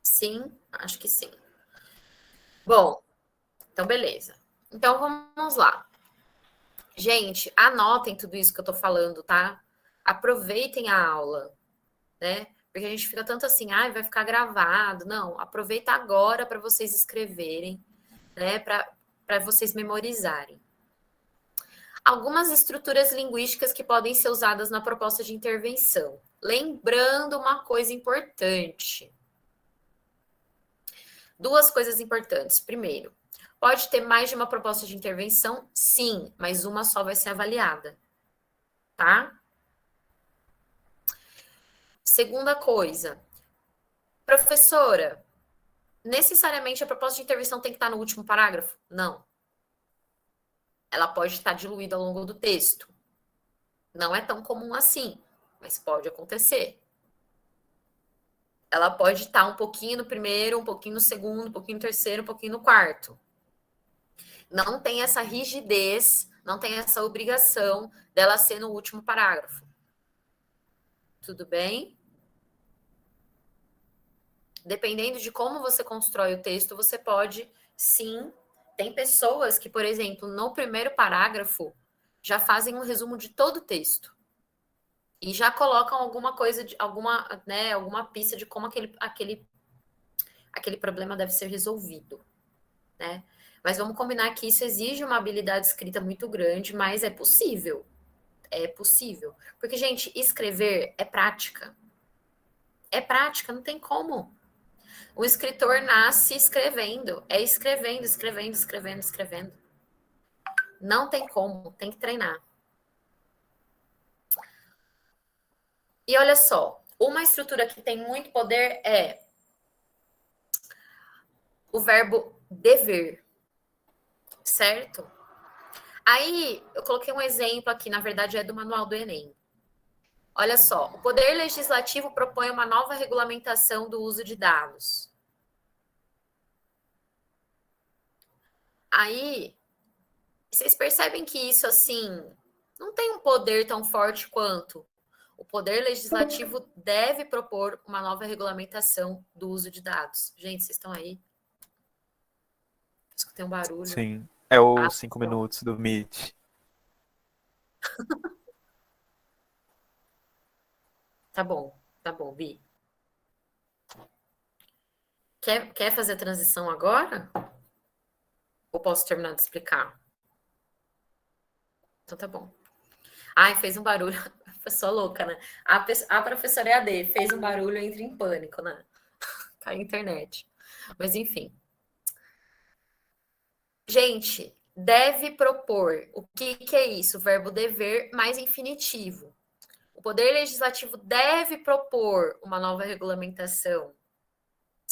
Sim? Acho que sim. Bom, então beleza. Então vamos lá. Gente, anotem tudo isso que eu tô falando, tá? Aproveitem a aula, né? Porque a gente fica tanto assim, ah, vai ficar gravado. Não, aproveita agora para vocês escreverem, né? Para vocês memorizarem. Algumas estruturas linguísticas que podem ser usadas na proposta de intervenção. Lembrando uma coisa importante. Duas coisas importantes. Primeiro, pode ter mais de uma proposta de intervenção? Sim, mas uma só vai ser avaliada. Tá? Segunda coisa. Professora, necessariamente a proposta de intervenção tem que estar no último parágrafo? Não. Ela pode estar diluída ao longo do texto. Não é tão comum assim, mas pode acontecer. Ela pode estar um pouquinho no primeiro, um pouquinho no segundo, um pouquinho no terceiro, um pouquinho no quarto. Não tem essa rigidez, não tem essa obrigação dela ser no último parágrafo. Tudo bem? Dependendo de como você constrói o texto, você pode, sim. Tem pessoas que, por exemplo, no primeiro parágrafo, já fazem um resumo de todo o texto. E já colocam alguma coisa, alguma pista de como aquele problema deve ser resolvido, né? Mas vamos combinar que isso exige uma habilidade escrita muito grande, mas é possível. É possível. Porque, gente, escrever é prática. É prática, não tem como. O escritor nasce escrevendo. É escrevendo, escrevendo, escrevendo, escrevendo. Não tem como, tem que treinar. E olha só, uma estrutura que tem muito poder é o verbo dever, certo? Aí, eu coloquei um exemplo aqui, na verdade é do manual do Enem. Olha só, o Poder Legislativo propõe uma nova regulamentação do uso de dados. Aí, vocês percebem que isso, assim, não tem um poder tão forte quanto o Poder Legislativo deve propor uma nova regulamentação do uso de dados. Gente, vocês estão aí? Escutei um barulho. Sim, é os 5 minutos do Meet. Tá bom, Bi. Quer fazer a transição agora? Ou posso terminar de explicar? Então tá bom. Ai, fez um barulho. Pessoa louca, né? A professora EAD fez um barulho, entra em pânico, né? Cai a internet. Mas enfim. Gente, deve propor. O que é isso? O verbo dever mais infinitivo. O Poder Legislativo deve propor uma nova regulamentação.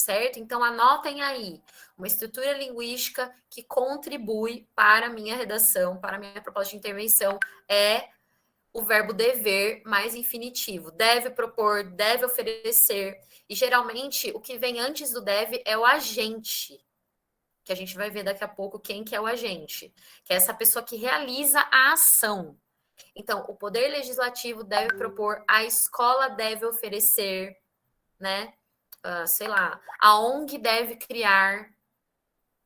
certo? Então, anotem aí, uma estrutura linguística que contribui para a minha redação, para a minha proposta de intervenção, é o verbo dever mais infinitivo. Deve propor, deve oferecer. E, geralmente, o que vem antes do deve é o agente, que a gente vai ver daqui a pouco quem que é o agente, que é essa pessoa que realiza a ação. Então, o poder legislativo deve propor, a escola deve oferecer, né? Sei lá, a ONG deve criar,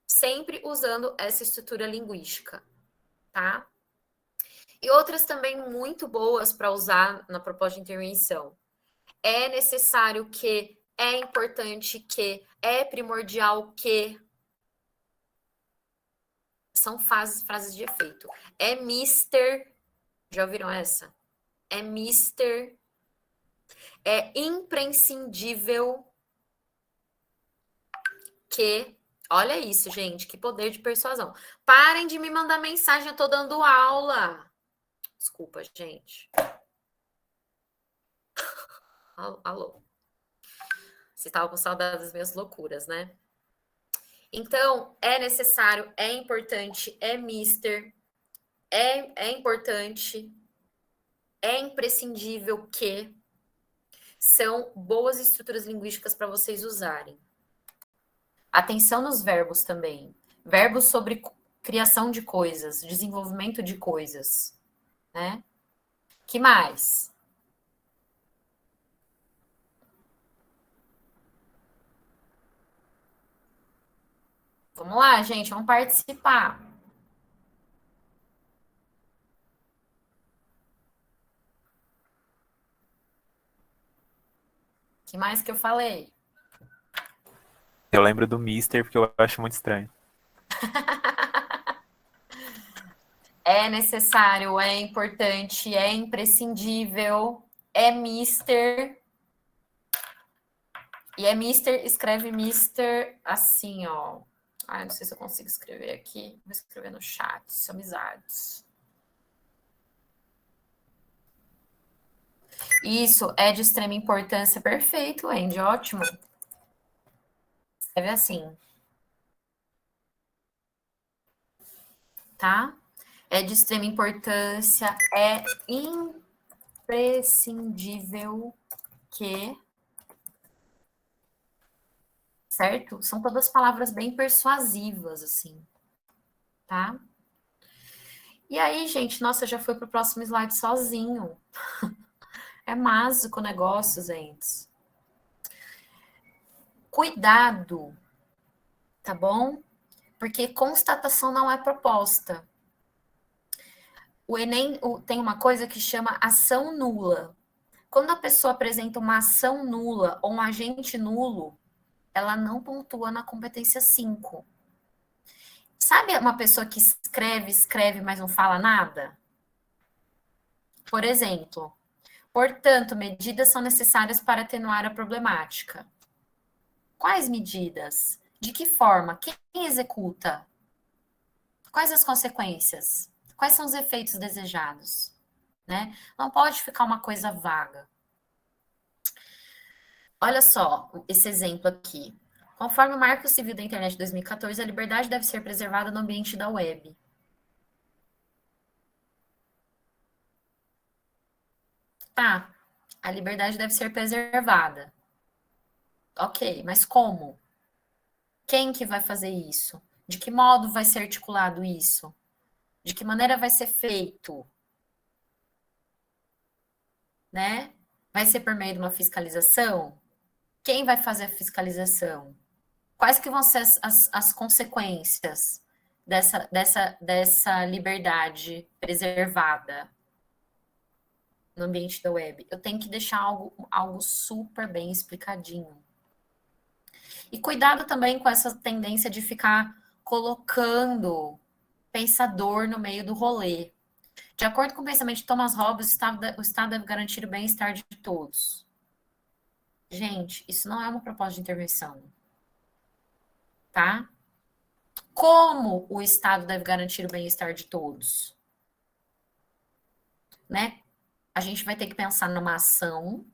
sempre usando essa estrutura linguística, tá? E outras também muito boas para usar na proposta de intervenção. É necessário que, é importante que, é primordial que. São frases de efeito. É mister. Já ouviram essa? É mister. É imprescindível que. Olha isso, gente, que poder de persuasão. Parem de me mandar mensagem, eu tô dando aula. Desculpa, gente. Alô. Você estava com saudade das minhas loucuras, né? Então, é necessário, é importante, é mister, é importante, é imprescindível que são boas estruturas linguísticas para vocês usarem. Atenção nos verbos também. Verbos sobre criação de coisas, desenvolvimento de coisas, né? Que mais? Vamos lá, gente, vamos participar. Que mais que eu falei? Eu lembro do Mister porque eu acho muito estranho. É necessário, é importante, é imprescindível, é mister. E é mister, escreve mister assim, ó. Ai, não sei se eu consigo escrever aqui. Vou escrever no chat, amizades. Isso é de extrema importância. Perfeito, Andy, ótimo. Escreve assim. Tá? É de extrema importância, é imprescindível que... Certo? São todas palavras bem persuasivas, assim. Tá? E aí, gente, nossa, já foi pro próximo slide sozinho. É mágico o negócio, gente. Cuidado, tá bom? Porque constatação não é proposta. O Enem tem uma coisa que chama ação nula. Quando a pessoa apresenta uma ação nula ou um agente nulo, ela não pontua na competência 5. Sabe uma pessoa que escreve, mas não fala nada? Por exemplo, portanto, medidas são necessárias para atenuar a problemática. Quais medidas? De que forma? Quem executa? Quais as consequências? Quais são os efeitos desejados? Né? Não pode ficar uma coisa vaga. Olha só esse exemplo aqui. Conforme o Marco Civil da Internet de 2014, a liberdade deve ser preservada no ambiente da web. Tá, a liberdade deve ser preservada. Ok, mas como? Quem que vai fazer isso? De que modo vai ser articulado isso? De que maneira vai ser feito? Né? Vai ser por meio de uma fiscalização? Quem vai fazer a fiscalização? Quais que vão ser as consequências dessa liberdade preservada no ambiente da web? Eu tenho que deixar algo super bem explicadinho. E cuidado também com essa tendência de ficar colocando pensador no meio do rolê. De acordo com o pensamento de Thomas Hobbes, o Estado deve garantir o bem-estar de todos. Gente, isso não é uma proposta de intervenção. Tá? Como o Estado deve garantir o bem-estar de todos? Né? A gente vai ter que pensar numa ação,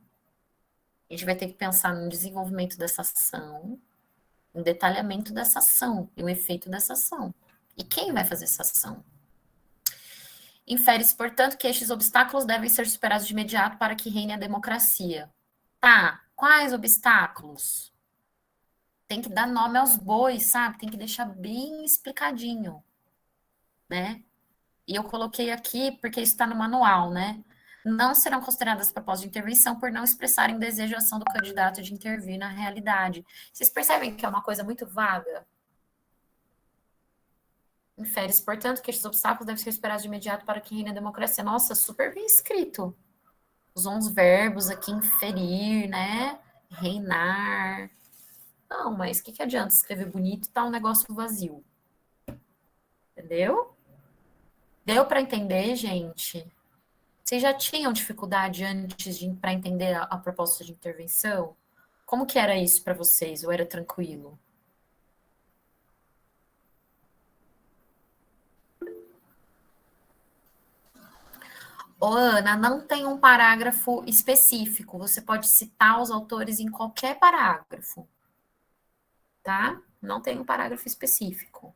a gente vai ter que pensar no desenvolvimento dessa ação, um detalhamento dessa ação e o efeito dessa ação. E quem vai fazer essa ação? Infere-se, portanto, que estes obstáculos devem ser superados de imediato para que reine a democracia. Tá, quais obstáculos? Tem que dar nome aos bois, sabe? Tem que deixar bem explicadinho, né? E eu coloquei aqui porque isso está no manual, né? Não serão consideradas propostas de intervenção por não expressarem desejo ou ação do candidato de intervir na realidade. Vocês percebem que é uma coisa muito vaga? Infere-se, portanto, que estes obstáculos devem ser superados de imediato para que reine a democracia. Nossa, super bem escrito. Usou uns verbos aqui, inferir, né? Reinar. Não, mas o que adianta escrever bonito e tá um negócio vazio? Entendeu? Deu para entender, gente? Vocês já tinham dificuldade antes para entender a proposta de intervenção? Como que era isso para vocês? Ou era tranquilo? Ô, Ana, não tem um parágrafo específico. Você pode citar os autores em qualquer parágrafo, tá? Não tem um parágrafo específico.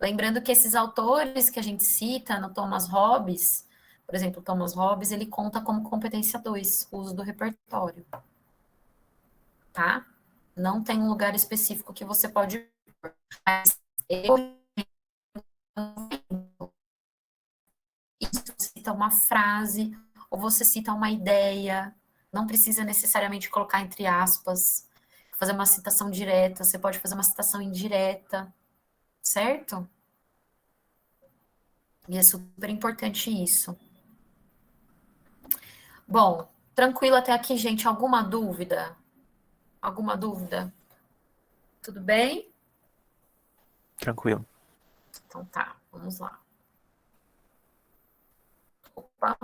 Lembrando que esses autores que a gente cita no Thomas Hobbes, por exemplo, Thomas Hobbes, ele conta como competência 2, o uso do repertório, tá? Não tem um lugar específico que você pode... Mas eu você cita uma frase, ou você cita uma ideia, não precisa necessariamente colocar entre aspas, fazer uma citação direta, você pode fazer uma citação indireta, certo? E é super importante isso. Bom, tranquilo até aqui, gente. Alguma dúvida? Alguma dúvida? Tudo bem? Tranquilo. Então tá, vamos lá. Opa.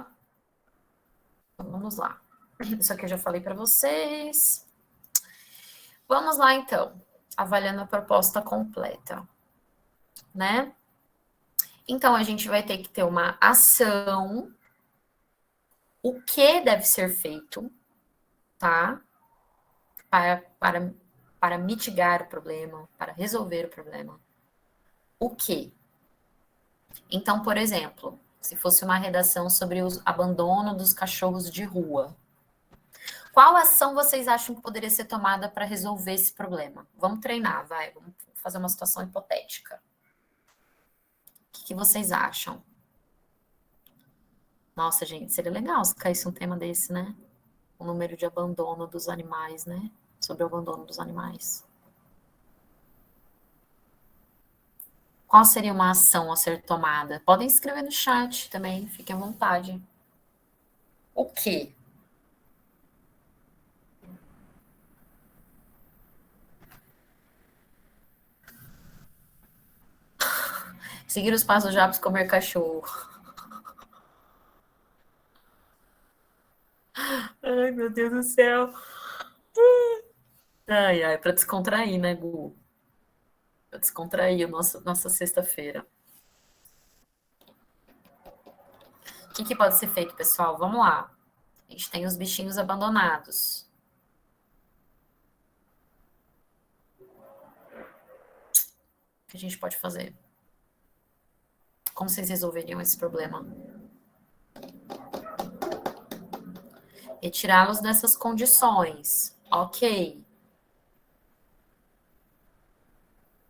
Vamos lá. Isso aqui eu já falei para vocês. Vamos lá, então. Avaliando a proposta completa, né? Então, a gente vai ter que ter uma ação, o que deve ser feito, tá? Para mitigar o problema, para resolver o problema. O que? Então, por exemplo, se fosse uma redação sobre o abandono dos cachorros de rua, qual ação vocês acham que poderia ser tomada para resolver esse problema? Vamos treinar, vai. Vamos fazer uma situação hipotética. O que vocês acham? Nossa, gente, seria legal se caísse um tema desse, né? O número de abandono dos animais, né? Sobre o abandono dos animais. Qual seria uma ação a ser tomada? Podem escrever no chat também, fiquem à vontade. O quê? Seguir os passos já para comer cachorro. Ai, meu Deus do céu. Ai, ai, para descontrair, né, Gu? Para descontrair a nossa sexta-feira. O que pode ser feito, pessoal? Vamos lá. A gente tem os bichinhos abandonados. O que a gente pode fazer? Como vocês resolveriam esse problema? Retirá-los dessas condições. Ok.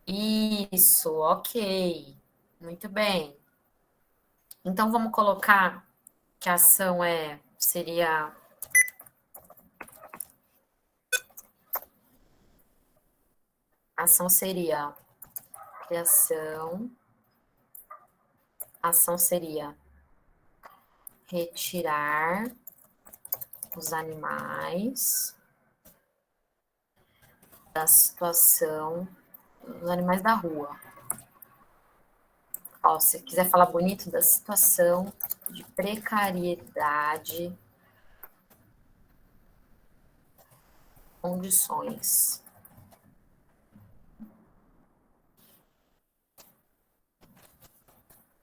Isso, ok. Muito bem. Então, vamos colocar que a ação seria... A ação seria criação. A ação seria retirar os animais da situação dos animais da rua. Ó, se quiser falar bonito, da situação de precariedade, condições.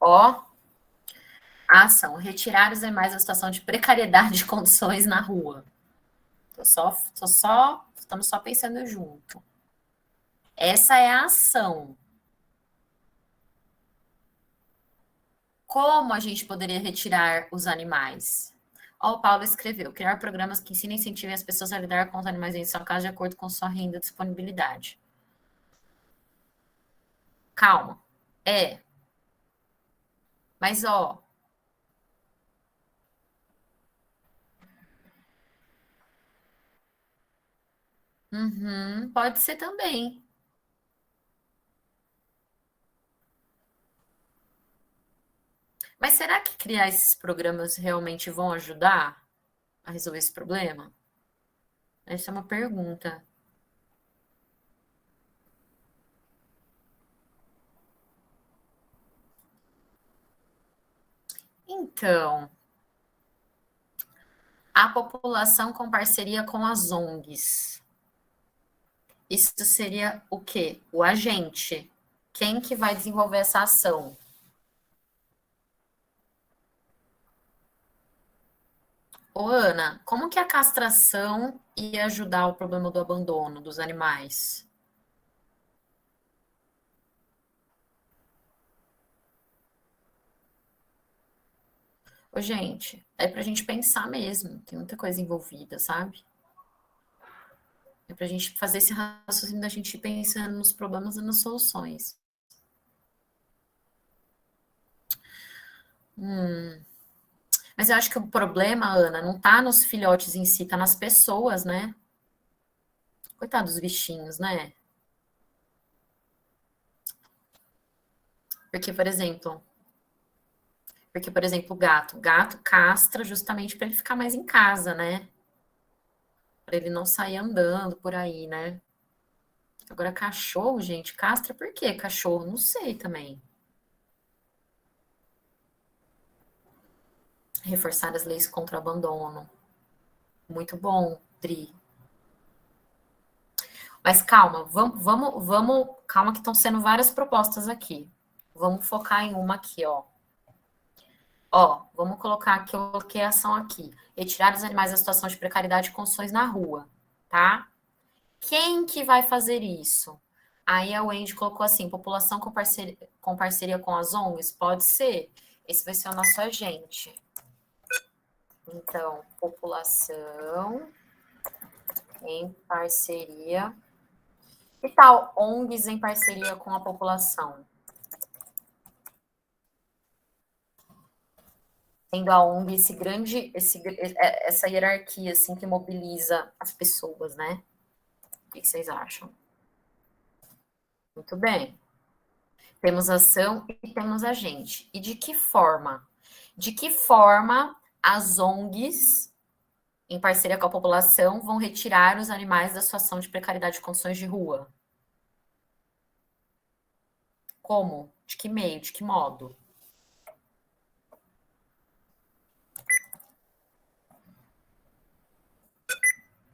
Ó, a ação, retirar os animais da situação de precariedade de condições na rua. Estamos só pensando junto. Essa é a ação. Como a gente poderia retirar os animais? Ó, o Paulo escreveu: criar programas que ensinem e incentivem as pessoas a lidar com os animais em sua casa de acordo com sua renda e disponibilidade. Calma. Mas, ó. Pode ser também. Mas será que criar esses programas realmente vão ajudar a resolver esse problema? Essa é uma pergunta. Então, a população com parceria com as ONGs. Isso seria o quê? O agente. Quem que vai desenvolver essa ação? Ô, Ana, como que a castração ia ajudar o problema do abandono dos animais? Ô, gente, é pra gente pensar mesmo. Tem muita coisa envolvida, sabe? É pra gente fazer esse raciocínio da gente ir pensando nos problemas e nas soluções. Mas eu acho que o problema, Ana, não tá nos filhotes em si, tá nas pessoas, né? Coitados dos bichinhos, né? Porque, por exemplo, o gato. O gato castra justamente para ele ficar mais em casa, né? Para ele não sair andando por aí, né? Agora, cachorro, gente, castra por quê? Cachorro, não sei também. Reforçar as leis contra o abandono. Muito bom, Dri. Mas calma, calma que estão sendo várias propostas aqui. Vamos focar em uma aqui, ó. Ó, vamos colocar aqui, eu coloquei a ação aqui. Retirar os animais da situação de precariedade e condições na rua, tá? Quem que vai fazer isso? Aí a Wendy colocou assim, população com parceria com as ONGs? Pode ser. Esse vai ser o nosso agente. Então, população em parceria. Que tal ONGs em parceria com a população? Tendo a ONG essa hierarquia assim que mobiliza as pessoas, né? O que vocês acham? Muito bem. Temos ação e temos agente. E de que forma? De que forma as ONGs, em parceria com a população, vão retirar os animais da situação de precariedade de condições de rua? Como? De que meio? De que modo?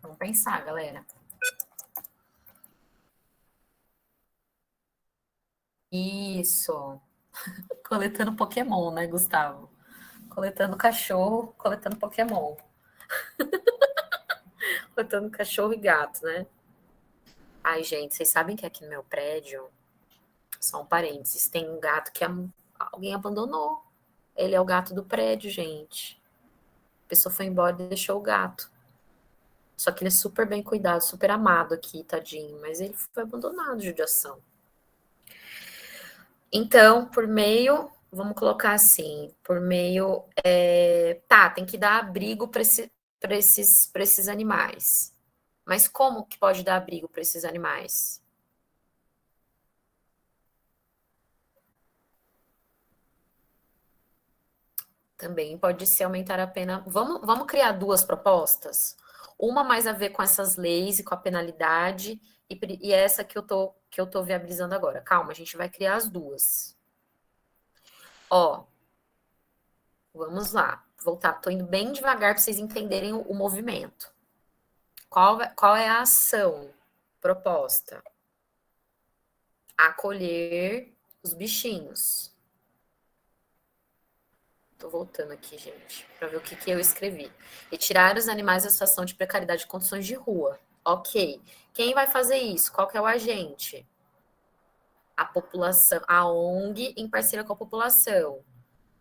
Vamos pensar, galera. Isso. Coletando Pokémon, né, Gustavo? Coletando cachorro, coletando Pokémon. Coletando cachorro e gato, né? Ai, gente, vocês sabem que aqui no meu prédio, só um parênteses, tem um gato que alguém abandonou. Ele é o gato do prédio, gente. A pessoa foi embora e deixou o gato. Só que ele é super bem cuidado, super amado aqui, tadinho. Mas ele foi abandonado, judiação. Então, vamos colocar assim, por meio, tá, tem que dar abrigo para esses animais. Mas como que pode dar abrigo para esses animais? Também pode ser aumentar a pena. Vamos criar duas propostas? Uma mais a ver com essas leis e com a penalidade, e essa que eu tô viabilizando agora. Calma, a gente vai criar as duas. Ó, vamos lá. Voltar, tô indo bem devagar para vocês entenderem o movimento. Qual é a ação proposta? Acolher os bichinhos. Tô voltando aqui, gente, para ver o que eu escrevi. Retirar os animais da situação de precariedade de condições de rua. Ok. Quem vai fazer isso? Qual que é o agente? A população, a ONG em parceria com a população.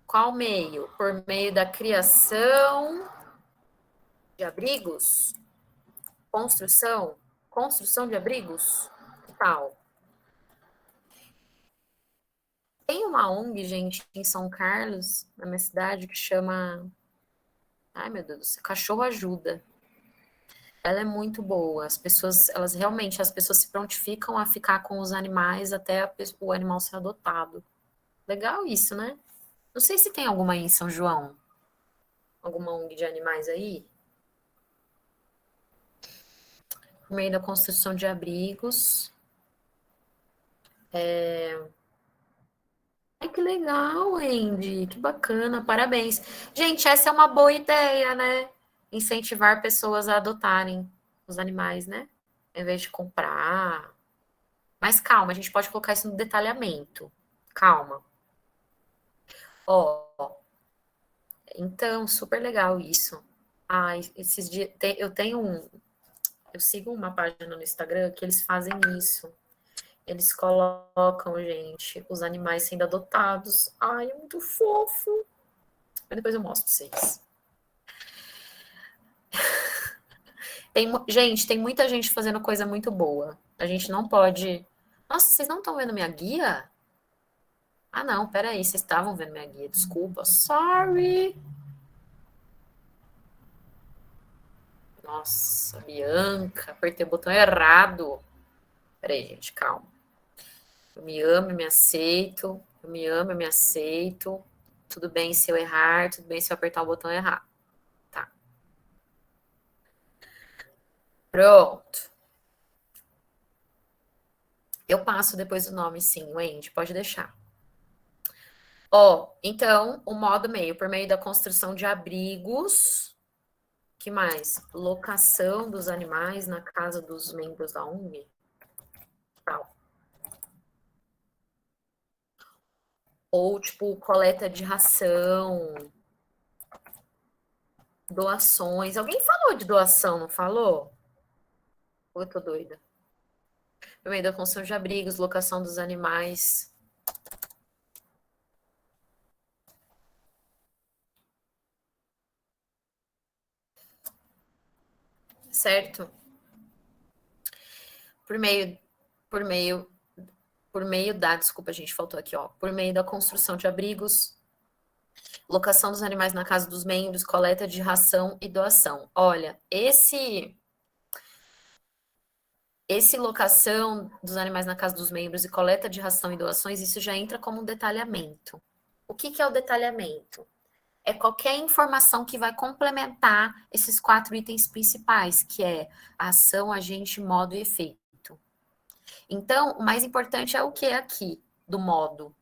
Qual meio? Por meio da criação de abrigos? Construção? Construção de abrigos? Que tal? Tem uma ONG, gente, em São Carlos, na minha cidade, que chama... Ai, meu Deus do céu, Cachorro Ajuda. Ela é muito boa. As pessoas, elas realmente, as pessoas se prontificam a ficar com os animais até o animal ser adotado. Legal isso, né? Não sei se tem alguma aí em São João. Alguma ONG de animais aí? Por meio da construção de abrigos. Ai, que legal, Andy. Que bacana, parabéns. Gente, essa é uma boa ideia, né? Incentivar pessoas a adotarem os animais, né? Em vez de comprar. Mas calma, a gente pode colocar isso no detalhamento. Calma. Ó, então, super legal isso. Ah, esses dias eu tenho eu sigo uma página no Instagram que eles fazem isso. Eles colocam, gente, os animais sendo adotados. Ai, é muito fofo. Mas depois eu mostro pra vocês. Gente, tem muita gente fazendo coisa muito boa. A gente não pode. Nossa, vocês não estão vendo minha guia? Ah, não, peraí, vocês estavam vendo minha guia, desculpa. Sorry. Nossa, Bianca, apertei o botão errado. Peraí, gente, calma. Eu me amo, eu me aceito. Eu me amo, eu me aceito. Tudo bem se eu errar, tudo bem se eu apertar o botão errar. Tá. Pronto. Eu passo depois o nome, sim, Wendy, pode deixar. Ó, então, o modo meio, por meio da construção de abrigos. Que mais? Locação dos animais na casa dos membros da ONG. Tal. Ou, tipo, coleta de ração, doações. Alguém falou de doação, não falou? Ou eu tô doida? Por meio da construção de abrigos, locação dos animais. Certo? Por meio, por meio, por meio da, desculpa, gente, faltou aqui, ó. Por meio da construção de abrigos, locação dos animais na casa dos membros, coleta de ração e doação. Olha, esse locação dos animais na casa dos membros e coleta de ração e doações, isso já entra como um detalhamento. O que que é o detalhamento? É qualquer informação que vai complementar esses 4 itens principais, que é ação, agente, modo e efeito. Então, o mais importante é o que aqui do modo,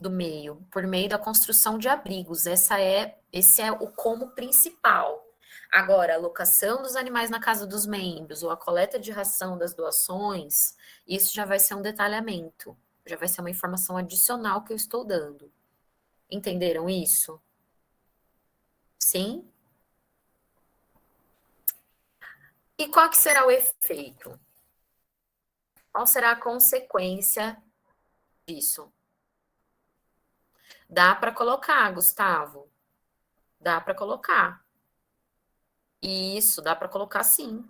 do meio, por meio da construção de abrigos. Esse é o como principal. Agora, a alocação dos animais na casa dos membros ou a coleta de ração das doações, isso já vai ser um detalhamento, já vai ser uma informação adicional que eu estou dando. Entenderam isso? Sim? E qual que será o efeito? Qual será a consequência disso? Dá para colocar, Gustavo. Dá para colocar. Isso, dá para colocar sim.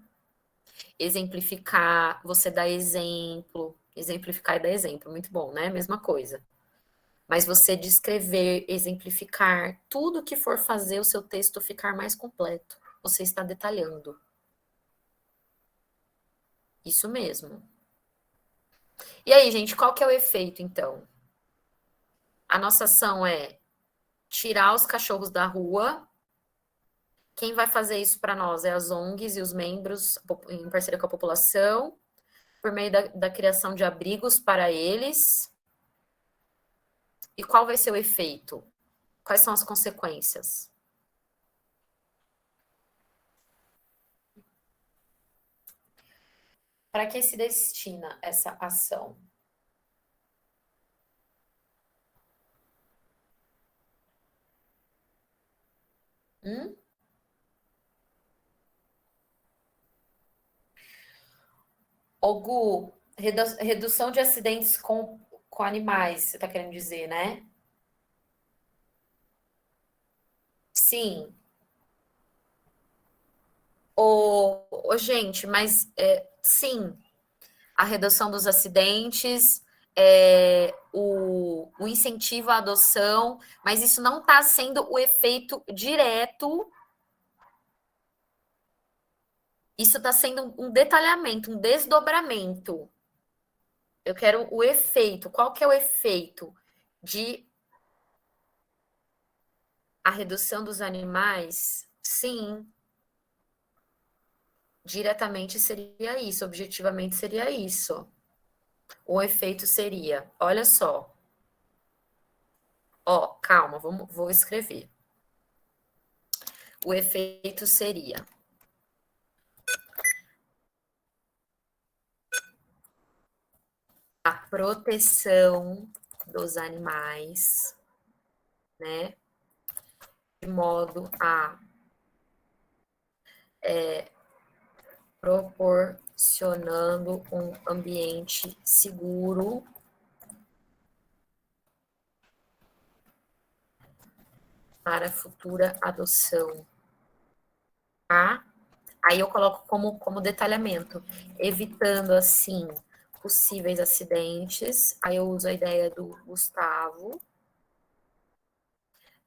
Exemplificar, você dá exemplo. Exemplificar e dar exemplo, muito bom, né? Mesma coisa. Mas você descrever, exemplificar, tudo que for fazer o seu texto ficar mais completo. Você está detalhando. Isso mesmo. E aí, gente, qual que é o efeito, então? A nossa ação é tirar os cachorros da rua. Quem vai fazer isso para nós é as ONGs e os membros, em parceria com a população, por meio da criação de abrigos para eles. E qual vai ser o efeito? Quais são as consequências? Para que se destina essa ação? Hum? Ô, Gu, Redução de acidentes com animais, você está querendo dizer, né? Sim. Gente, mas sim, a redução dos acidentes, o incentivo à adoção, mas isso não está sendo o efeito direto. Isso está sendo um detalhamento, um desdobramento. Eu quero o efeito. Qual que é o efeito de a redução dos animais? Sim, diretamente seria isso, objetivamente seria isso. O efeito seria, olha só. Ó, calma, vou escrever. O efeito seria a proteção dos animais, né? De modo a proporcionando um ambiente seguro para futura adoção, tá? Aí eu coloco como detalhamento, evitando, assim, possíveis acidentes. Aí eu uso a ideia do Gustavo.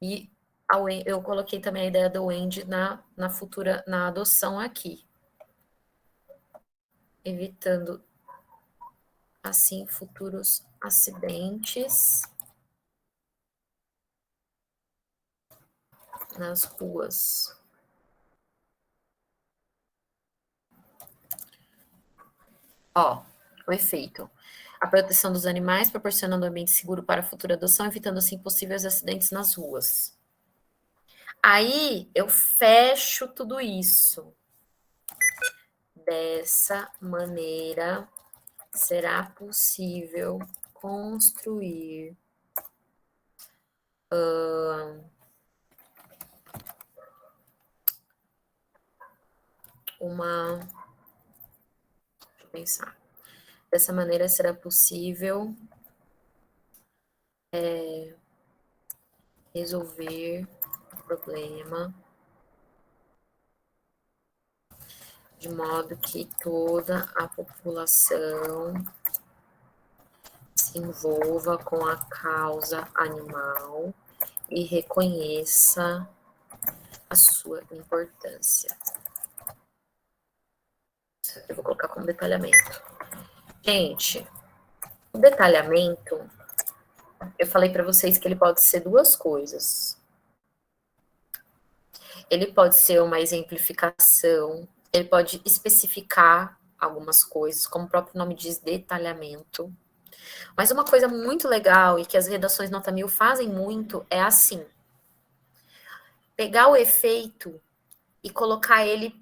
E eu coloquei também a ideia do Wendy na futura, na adoção aqui. Evitando, assim, futuros acidentes nas ruas. Ó, o efeito. A proteção dos animais, proporcionando um ambiente seguro para a futura adoção, evitando assim possíveis acidentes nas ruas. Aí eu fecho tudo isso. Dessa maneira, será possível construir uma. Deixa eu pensar. Dessa maneira, será possível resolver o problema de modo que toda a população se envolva com a causa animal e reconheça a sua importância. Eu vou colocar como detalhamento. Gente, o detalhamento, eu falei para vocês que ele pode ser duas coisas. Ele pode ser uma exemplificação, ele pode especificar algumas coisas, como o próprio nome diz, detalhamento. Mas uma coisa muito legal e que as redações nota 1000 fazem muito é assim: pegar o efeito e colocar ele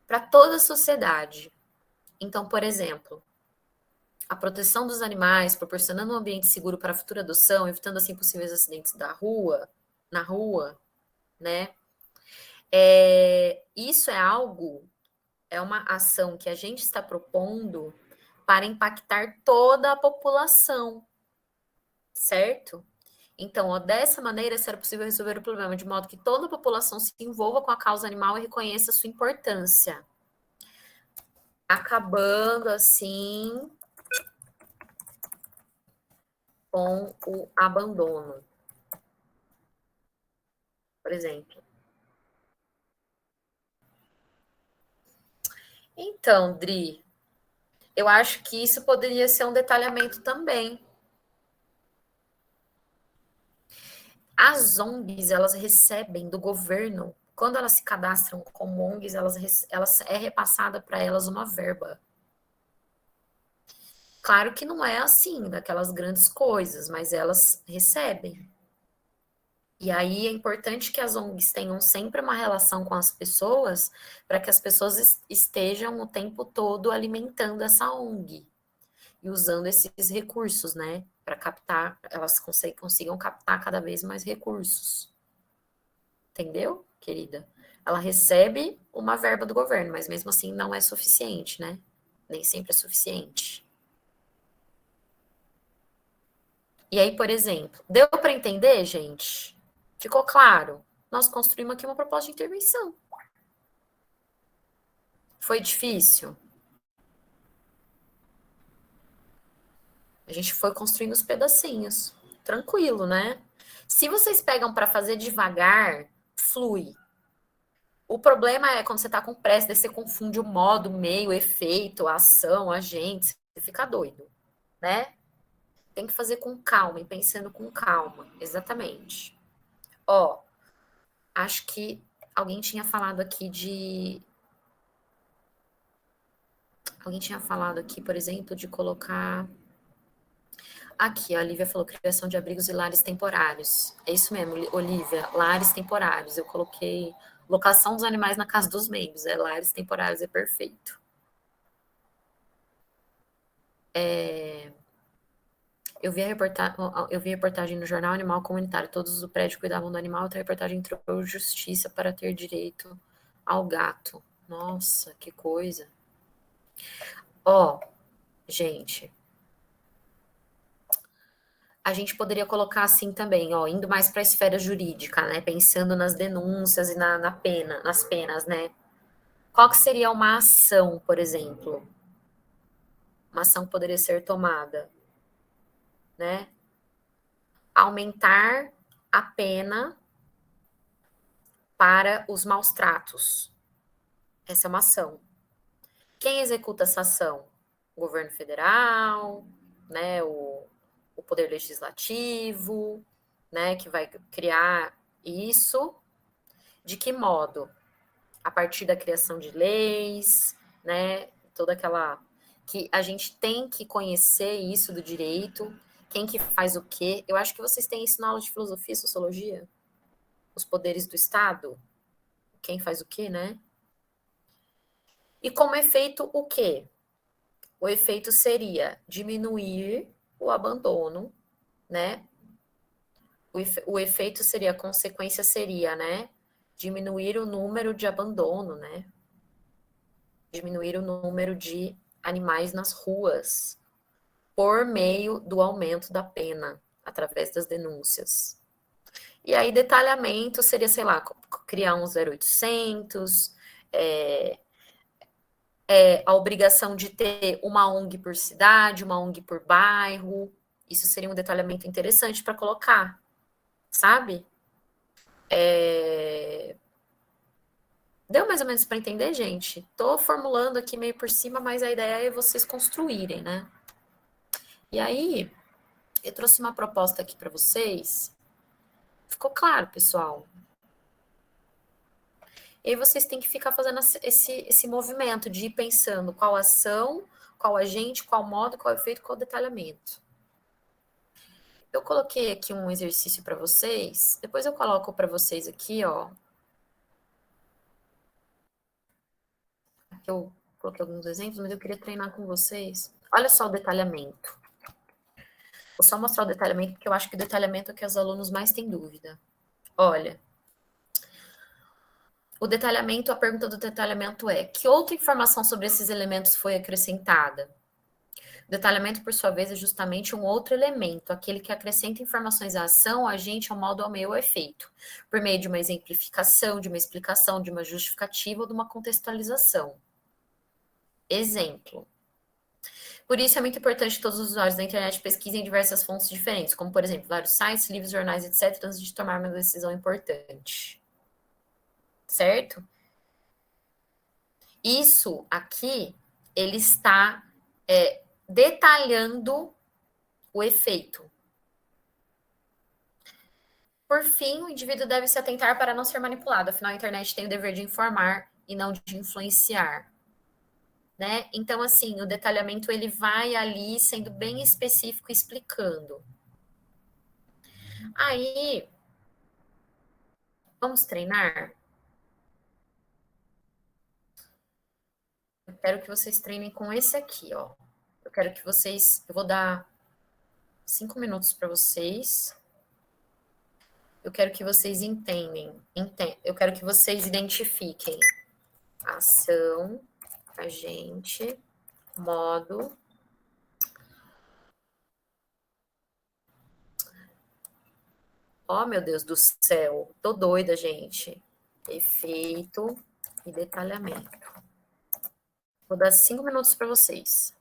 para toda a sociedade. Então, por exemplo, a proteção dos animais, proporcionando um ambiente seguro para a futura adoção, evitando assim possíveis acidentes na rua, né? Isso é algo, é uma ação que a gente está propondo para impactar toda a população, certo? Então, ó, dessa maneira, será possível resolver o problema de modo que toda a população se envolva com a causa animal e reconheça sua importância. Acabando, assim, com o abandono, por exemplo. Então, Dri, eu acho que isso poderia ser um detalhamento também. As ONGs, elas recebem do governo, quando elas se cadastram como ONGs, elas é repassada para elas uma verba. Claro que não é assim, daquelas grandes coisas, mas elas recebem. E aí é importante que as ONGs tenham sempre uma relação com as pessoas, para que as pessoas estejam o tempo todo alimentando essa ONG e usando esses recursos, né, para captar, elas consigam captar cada vez mais recursos. Entendeu, querida? Ela recebe uma verba do governo, mas mesmo assim não é suficiente, né? Nem sempre é suficiente. E aí, por exemplo, deu para entender, gente? Ficou claro? Nós construímos aqui uma proposta de intervenção. Foi difícil? A gente foi construindo os pedacinhos. Tranquilo, né? Se vocês pegam para fazer devagar, flui. O problema é quando você tá com pressa, daí você confunde o modo, o meio, o efeito, a ação, a agente, você fica doido, né? Tem que fazer com calma e pensando com calma, exatamente. Ó, acho que alguém tinha falado aqui de. Alguém tinha falado aqui, por exemplo, de colocar. Aqui, a Olivia falou criação de abrigos e lares temporários. É isso mesmo, Olivia, lares temporários. Eu coloquei locação dos animais na casa dos membros. Lares temporários, é perfeito. Eu vi a reportagem no jornal Animal Comunitário. Todos do prédio cuidavam do animal. Outra reportagem entrou justiça para ter direito ao gato. Nossa, que coisa. Ó, gente, a gente poderia colocar assim também, ó, indo mais para a esfera jurídica, né? Pensando nas denúncias e na pena, nas penas, né? Qual que seria uma ação, por exemplo? Uma ação que poderia ser tomada, né? Aumentar a pena para os maus tratos. Essa é uma ação. Quem executa essa ação? O governo federal, né? O poder legislativo, né? Que vai criar isso. De que modo? A partir da criação de leis, né? Toda aquela que a gente tem que conhecer isso do direito, quem que faz o quê. Eu acho que vocês têm isso na aula de filosofia e sociologia, os poderes do Estado, quem faz o quê, né? E como efeito o quê? O efeito seria diminuir o abandono, né? O efeito seria, a consequência seria, né? Diminuir o número de abandono, né? Diminuir o número de animais nas ruas por meio do aumento da pena, através das denúncias. E aí, detalhamento seria, sei lá, criar um 0800, a obrigação de ter uma ONG por cidade, uma ONG por bairro. Isso seria um detalhamento interessante para colocar, sabe? Deu mais ou menos para entender, gente? Tô formulando aqui meio por cima, mas a ideia é vocês construírem, né? E aí, eu trouxe uma proposta aqui para vocês. Ficou claro, pessoal? E aí vocês têm que ficar fazendo esse movimento de ir pensando qual ação, qual agente, qual modo, qual efeito, qual detalhamento. Eu coloquei aqui um exercício para vocês, depois eu coloco para vocês aqui, ó. Eu coloquei alguns exemplos, mas eu queria treinar com vocês. Olha só o detalhamento. Vou só mostrar o detalhamento, porque eu acho que o detalhamento é o que os alunos mais têm dúvida. Olha, o detalhamento, a pergunta do detalhamento é: que outra informação sobre esses elementos foi acrescentada? O detalhamento, por sua vez, é justamente um outro elemento, aquele que acrescenta informações à ação, ao agente, ao modo, ao meio, ao efeito, por meio de uma exemplificação, de uma explicação, de uma justificativa ou de uma contextualização. Exemplo. Por isso é muito importante que todos os usuários da internet pesquisem diversas fontes diferentes, como, por exemplo, vários sites, livros, jornais, etc., antes de tomar uma decisão importante. Certo? Isso aqui, ele está detalhando o efeito. Por fim, o indivíduo deve se atentar para não ser manipulado, afinal a internet tem o dever de informar e não de influenciar. Né? Então, assim, o detalhamento ele vai ali sendo bem específico, explicando. Aí, vamos treinar? Eu quero que vocês treinem com esse aqui, ó. Eu quero que vocês, eu vou dar 5 minutos para vocês. Eu quero que vocês eu quero que vocês identifiquem ação, agente, modo, Oh, meu Deus do céu. Tô doida, gente. Efeito e detalhamento. Vou dar 5 minutos para vocês.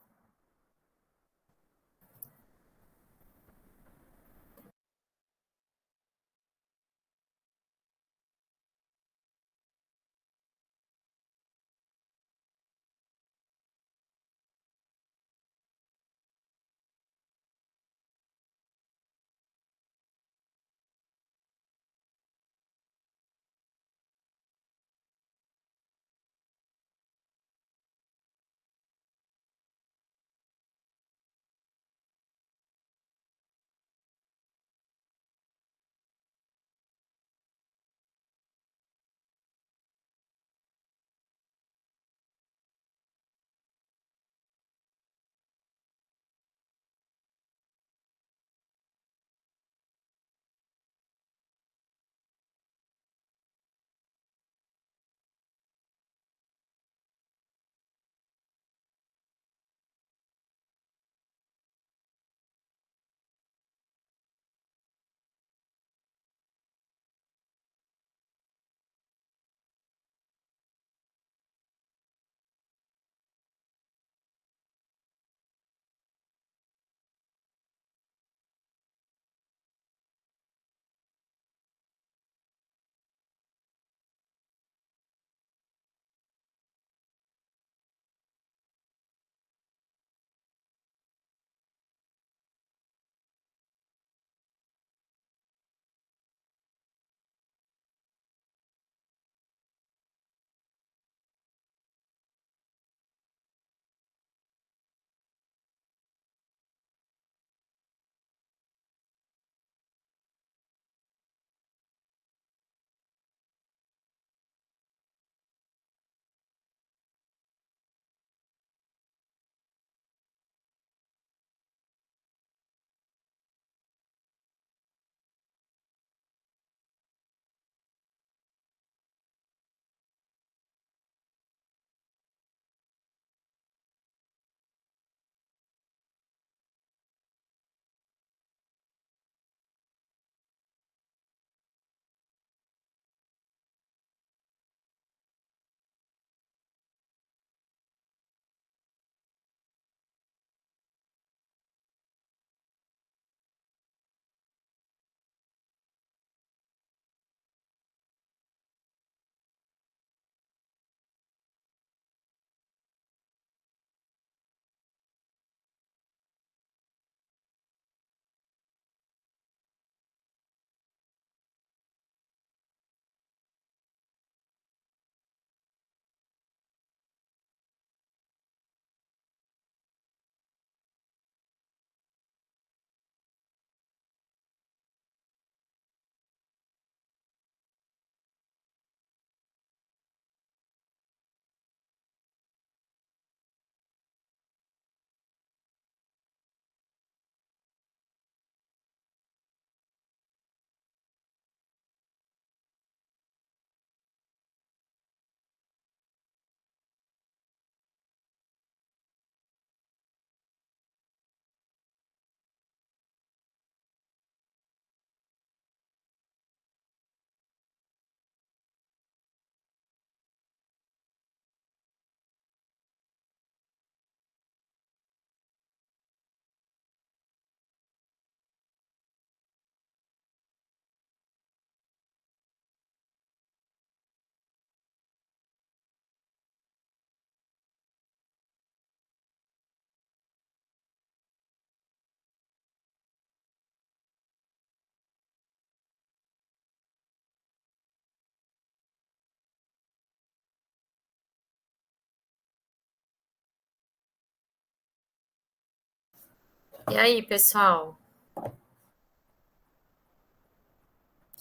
E aí, pessoal?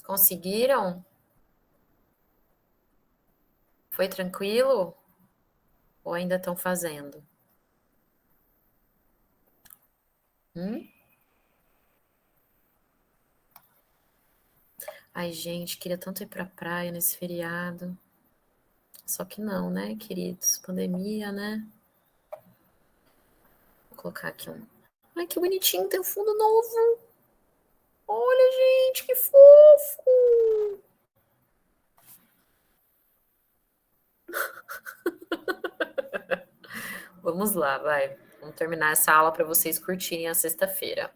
Conseguiram? Foi tranquilo? Ou ainda estão fazendo? Hum? Ai, gente, queria tanto ir pra praia nesse feriado. Só que não, né, queridos? Pandemia, né? Vou colocar aqui um. Ai, que bonitinho, tem um fundo novo. Olha, gente, que fofo! Vamos lá, vai. Vamos terminar essa aula para vocês curtirem a sexta-feira.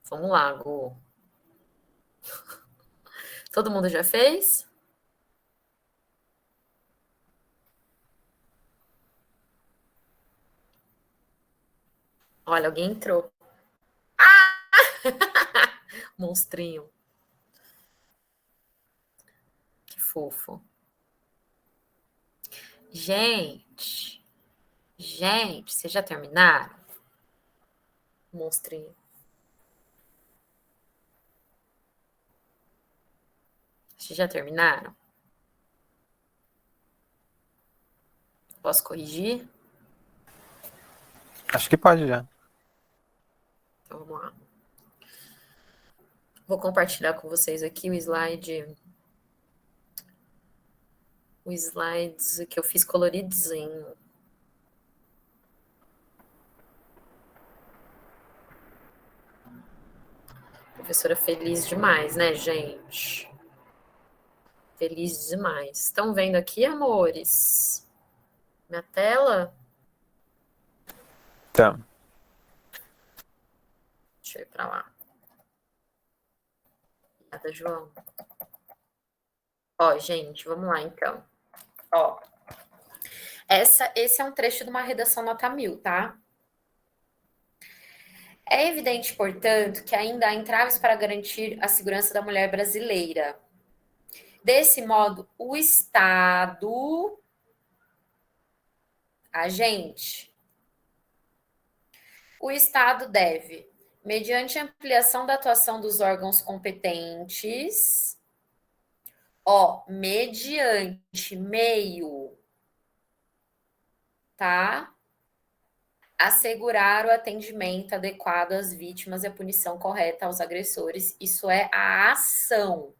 Vamos lá, Gu. Todo mundo já fez? Olha, alguém entrou. Monstrinho. Que fofo. Gente, vocês já terminaram? Monstrinho. Vocês já terminaram? Posso corrigir? Acho que pode já. Então, vamos lá. Vou compartilhar com vocês aqui o slide. Os slides que eu fiz coloridinho. Professora feliz demais, né, gente? Feliz demais. Estão vendo aqui, amores? Minha tela? Então. Deixa eu ir para lá. Obrigada, João. Ó, gente, vamos lá, então. Ó. Esse é um trecho de uma redação nota 1000, tá? É evidente, portanto, que ainda há entraves para garantir a segurança da mulher brasileira. Desse modo, o Estado, o Estado deve, mediante ampliação da atuação dos órgãos competentes, mediante meio, tá? Assegurar o atendimento adequado às vítimas e a punição correta aos agressores. Isso é a ação.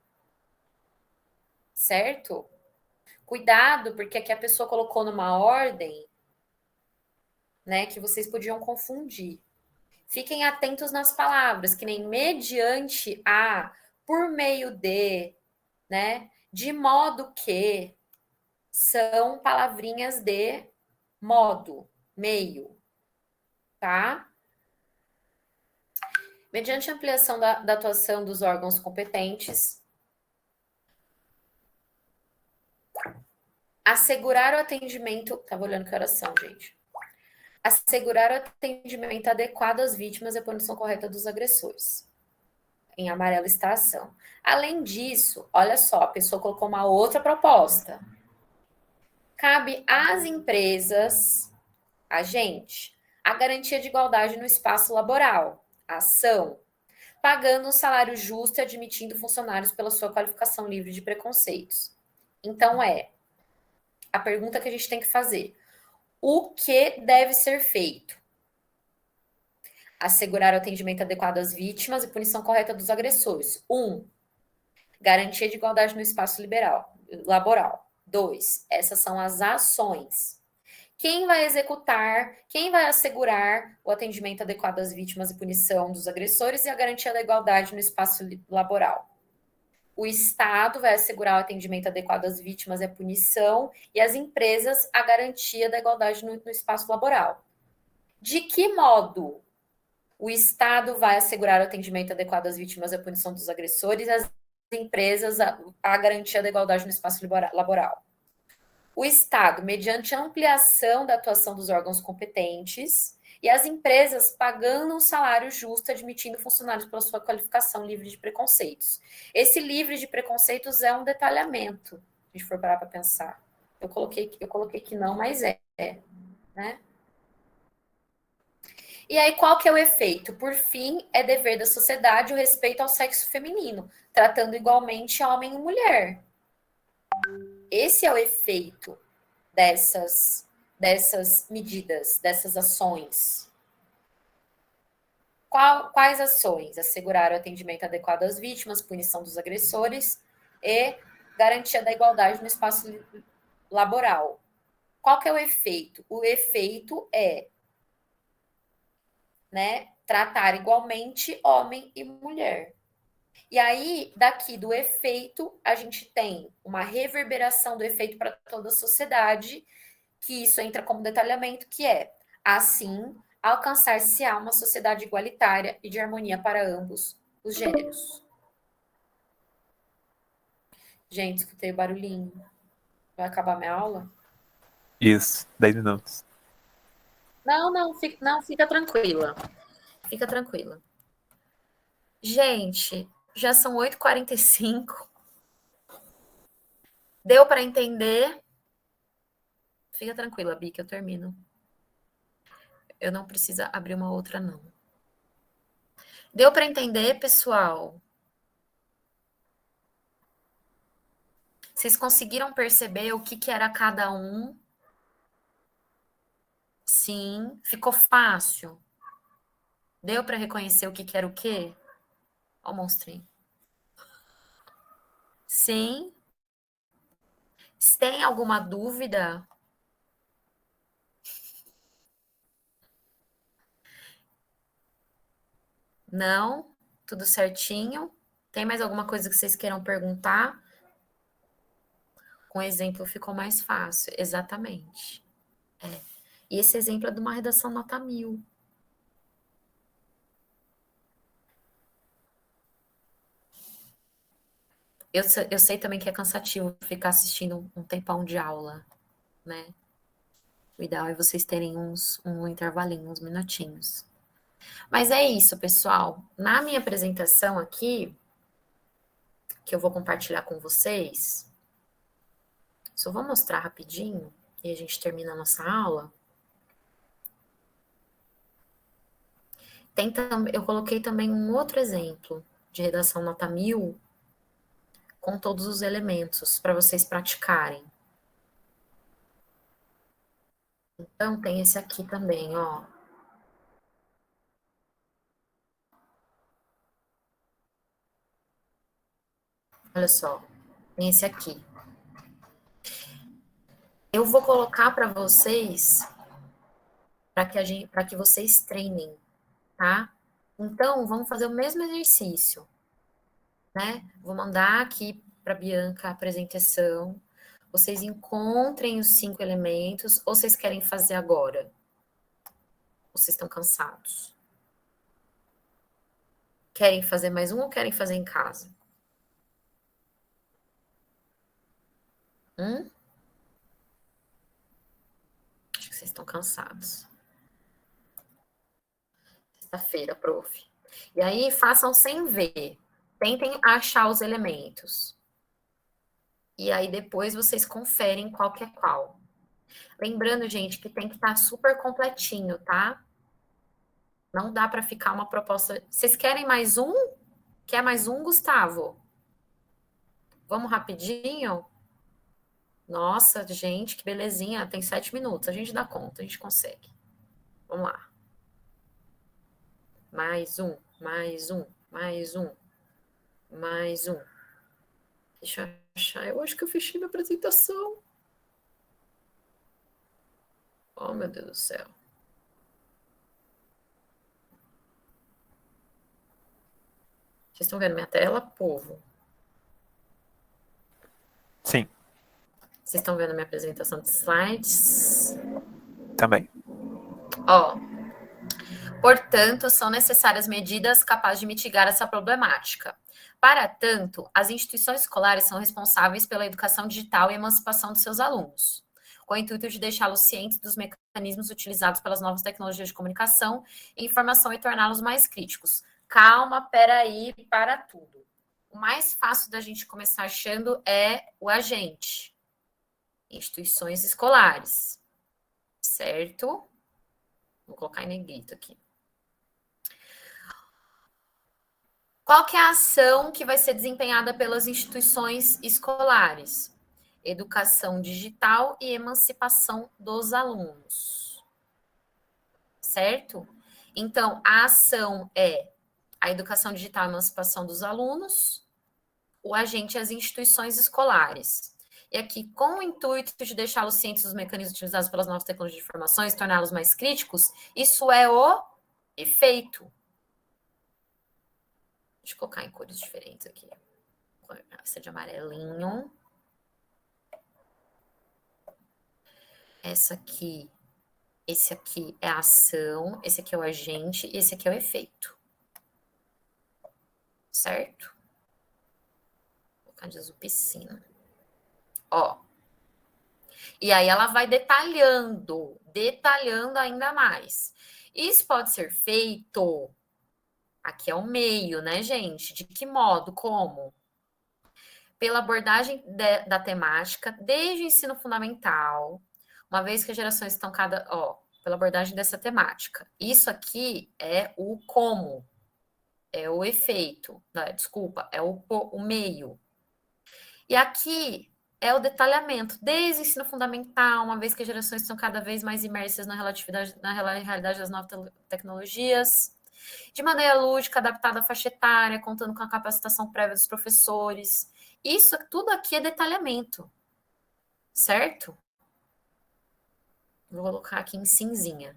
Certo? Cuidado, porque aqui a pessoa colocou numa ordem, né, que vocês podiam confundir. Fiquem atentos nas palavras, que nem mediante a, por meio de, né, de modo que, são palavrinhas de modo, meio, tá? Mediante a ampliação da atuação dos órgãos competentes, assegurar o atendimento. Tava olhando que horas são, gente. Assegurar o atendimento adequado às vítimas e a punição correta dos agressores. Em amarelo está a ação. Além disso, olha só, a pessoa colocou uma outra proposta. Cabe às empresas, a garantia de igualdade no espaço laboral. Ação. Pagando um salário justo e admitindo funcionários pela sua qualificação livre de preconceitos. Então, a pergunta que a gente tem que fazer. O que deve ser feito? Assegurar o atendimento adequado às vítimas e punição correta dos agressores. 1. Garantia de igualdade no espaço laboral. 2. Essas são as ações. Quem vai executar, quem vai assegurar o atendimento adequado às vítimas e punição dos agressores e a garantia da igualdade no espaço laboral? O Estado vai assegurar o atendimento adequado às vítimas e a punição, e as empresas a garantia da igualdade no espaço laboral. De que modo o Estado vai assegurar o atendimento adequado às vítimas e a punição dos agressores, e as empresas a garantia da igualdade no espaço laboral? O Estado, mediante a ampliação da atuação dos órgãos competentes, e as empresas pagando um salário justo, admitindo funcionários pela sua qualificação livre de preconceitos. Esse livre de preconceitos é um detalhamento, se a gente for parar para pensar. Eu coloquei que não, mas né? E aí, qual que é o efeito? Por fim, é dever da sociedade o respeito ao sexo feminino, tratando igualmente homem e mulher. Esse é o efeito dessas medidas, dessas ações. Quais ações? Assegurar o atendimento adequado às vítimas, punição dos agressores e garantia da igualdade no espaço laboral. Qual que é o efeito? O efeito é, né, tratar igualmente homem e mulher. E aí, daqui do efeito, a gente tem uma reverberação do efeito para toda a sociedade, que isso entra como detalhamento, que é, assim, alcançar-se-á uma sociedade igualitária e de harmonia para ambos os gêneros. Gente, escutei o barulhinho. Vai acabar minha aula? Isso, 10 minutos. Não, fica tranquila. Fica tranquila. Gente, já são 8h45. Deu para entender? Fica tranquila, Bi, que eu termino. Eu não preciso abrir uma outra, não. Deu para entender, pessoal? Vocês conseguiram perceber o que era cada um? Sim. Ficou fácil? Deu para reconhecer o que era o quê? Ó o monstrinho. Sim. Se tem alguma dúvida? Não? Tudo certinho? Tem mais alguma coisa que vocês queiram perguntar? Com exemplo ficou mais fácil. Exatamente. E esse exemplo é de uma redação nota 1000. Eu sei também que é cansativo ficar assistindo um tempão de aula, né? O ideal é vocês terem um intervalinho, uns minutinhos. Mas é isso, pessoal. Na minha apresentação aqui, que eu vou compartilhar com vocês, só vou mostrar rapidinho e a gente termina a nossa aula. Eu coloquei também um outro exemplo de redação nota 1000 com todos os elementos para vocês praticarem. Então, tem esse aqui também, ó. Olha só, tem esse aqui. Eu vou colocar para vocês, para que vocês treinem, tá? Então, vamos fazer o mesmo exercício, né? Vou mandar aqui para Bianca a apresentação. Vocês encontrem os 5 elementos, ou vocês querem fazer agora? Ou vocês estão cansados? Querem fazer mais um ou querem fazer em casa? Acho que vocês estão cansados. Sexta-feira, prof. E aí, façam sem ver. Tentem achar os elementos. E aí, depois, vocês conferem qual que é qual. Lembrando, gente, que tem que estar super completinho, tá? Não dá para ficar uma proposta. Vocês querem mais um? Quer mais um, Gustavo? Vamos rapidinho? Nossa, gente, que belezinha. Tem 7 minutos. A gente dá conta, a gente consegue. Vamos lá. Mais um, mais um, mais um, mais um. Deixa eu achar. Eu acho que eu fechei minha apresentação. Oh, meu Deus do céu. Vocês estão vendo minha tela, povo? Sim, Vocês estão vendo minha apresentação de slides? também. Ó, portanto, são necessárias medidas capazes de mitigar essa problemática. Para tanto, as instituições escolares são responsáveis pela educação digital e emancipação de seus alunos, com o intuito de deixá-los cientes dos mecanismos utilizados pelas novas tecnologias de comunicação e informação e torná-los mais críticos. Calma, peraí, para tudo. O mais fácil da gente começar achando é o agente. Instituições escolares, certo? Vou colocar em negrito aqui. Qual que é a ação que vai ser desempenhada pelas instituições escolares? Educação digital e emancipação dos alunos. Certo? Então, a ação é a educação digital e emancipação dos alunos, o agente é as instituições escolares. E aqui, com o intuito de deixá-los cientes dos mecanismos utilizados pelas novas tecnologias de informações, torná-los mais críticos, isso é o efeito. Deixa eu colocar em cores diferentes aqui. Essa de amarelinho. esse aqui é a ação, esse aqui é o agente e esse aqui é o efeito. Certo? Vou colocar de azul piscina. Ó. E aí ela vai detalhando ainda mais. Isso pode ser feito, aqui é o meio, né, gente? De que modo? Como? Pela abordagem da temática, desde o ensino fundamental, uma vez que as gerações estão pela abordagem dessa temática. Isso aqui é o como, é o efeito, desculpa, é o meio. E aqui é o detalhamento, desde o ensino fundamental, uma vez que as gerações estão cada vez mais imersas na realidade das novas tecnologias, de maneira lúdica, adaptada à faixa etária, contando com a capacitação prévia dos professores. Isso tudo aqui é detalhamento, certo? Vou colocar aqui em cinzinha.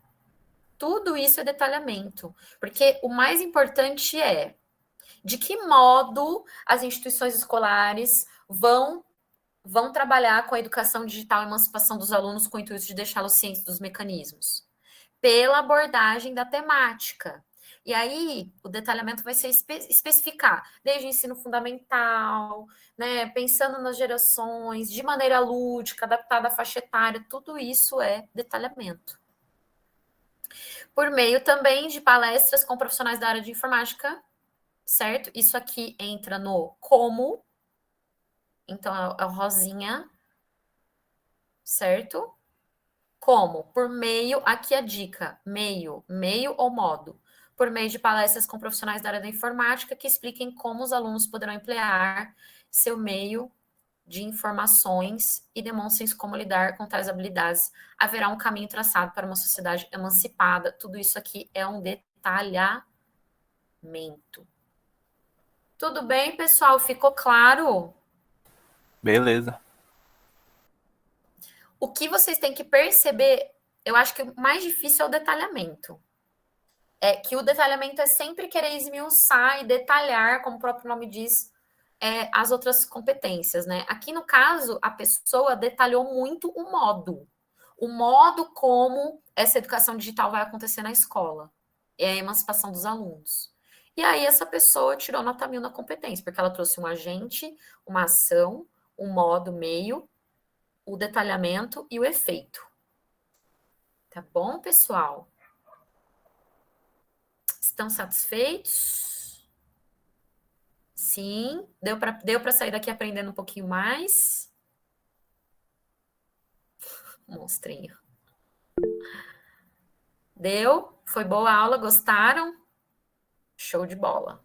Tudo isso é detalhamento, porque o mais importante é de que modo as instituições escolares vão trabalhar com a educação digital e emancipação dos alunos com o intuito de deixá-los cientes dos mecanismos. Pela abordagem da temática. E aí, o detalhamento vai ser especificar, desde o ensino fundamental, né, pensando nas gerações, de maneira lúdica, adaptada à faixa etária, tudo isso é detalhamento. Por meio também de palestras com profissionais da área de informática, certo? Isso aqui entra no como, então é o rosinha, certo? Como? Por meio, aqui a dica, meio ou modo. Por meio de palestras com profissionais da área da informática que expliquem como os alunos poderão emplear seu meio de informações e demonstrem como lidar com tais habilidades. Haverá um caminho traçado para uma sociedade emancipada. Tudo isso aqui é um detalhamento. Tudo bem, pessoal? Ficou claro? Beleza. O que vocês têm que perceber, eu acho que o mais difícil é o detalhamento. É que o detalhamento é sempre querer esmiuçar e detalhar, como o próprio nome diz, as outras competências, né? Aqui, no caso, a pessoa detalhou muito o modo como essa educação digital vai acontecer na escola, é a emancipação dos alunos. E aí, essa pessoa tirou nota 1000 na competência, porque ela trouxe um agente, uma ação, um modo, meio, o detalhamento e o efeito. Tá bom, pessoal? Estão satisfeitos? Sim. Deu para sair daqui aprendendo um pouquinho mais? Monstrinho. Deu? Foi boa a aula? Gostaram? Show de bola.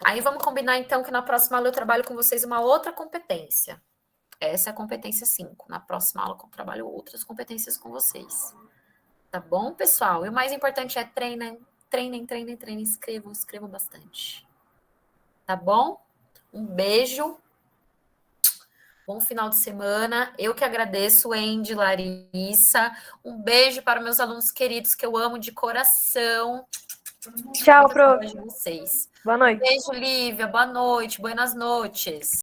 Aí vamos combinar, então, que na próxima aula eu trabalho com vocês uma outra competência. Essa é a competência 5. Na próxima aula eu trabalho outras competências com vocês. Tá bom, pessoal? E o mais importante é treinem. Escrevam bastante. Tá bom? Um beijo. Bom final de semana. Eu que agradeço, Andy, Larissa. Um beijo para meus alunos queridos que eu amo de coração. Tchau, prof. Vocês. Boa noite. Um beijo, Lívia. Boa noite. Buenas noites.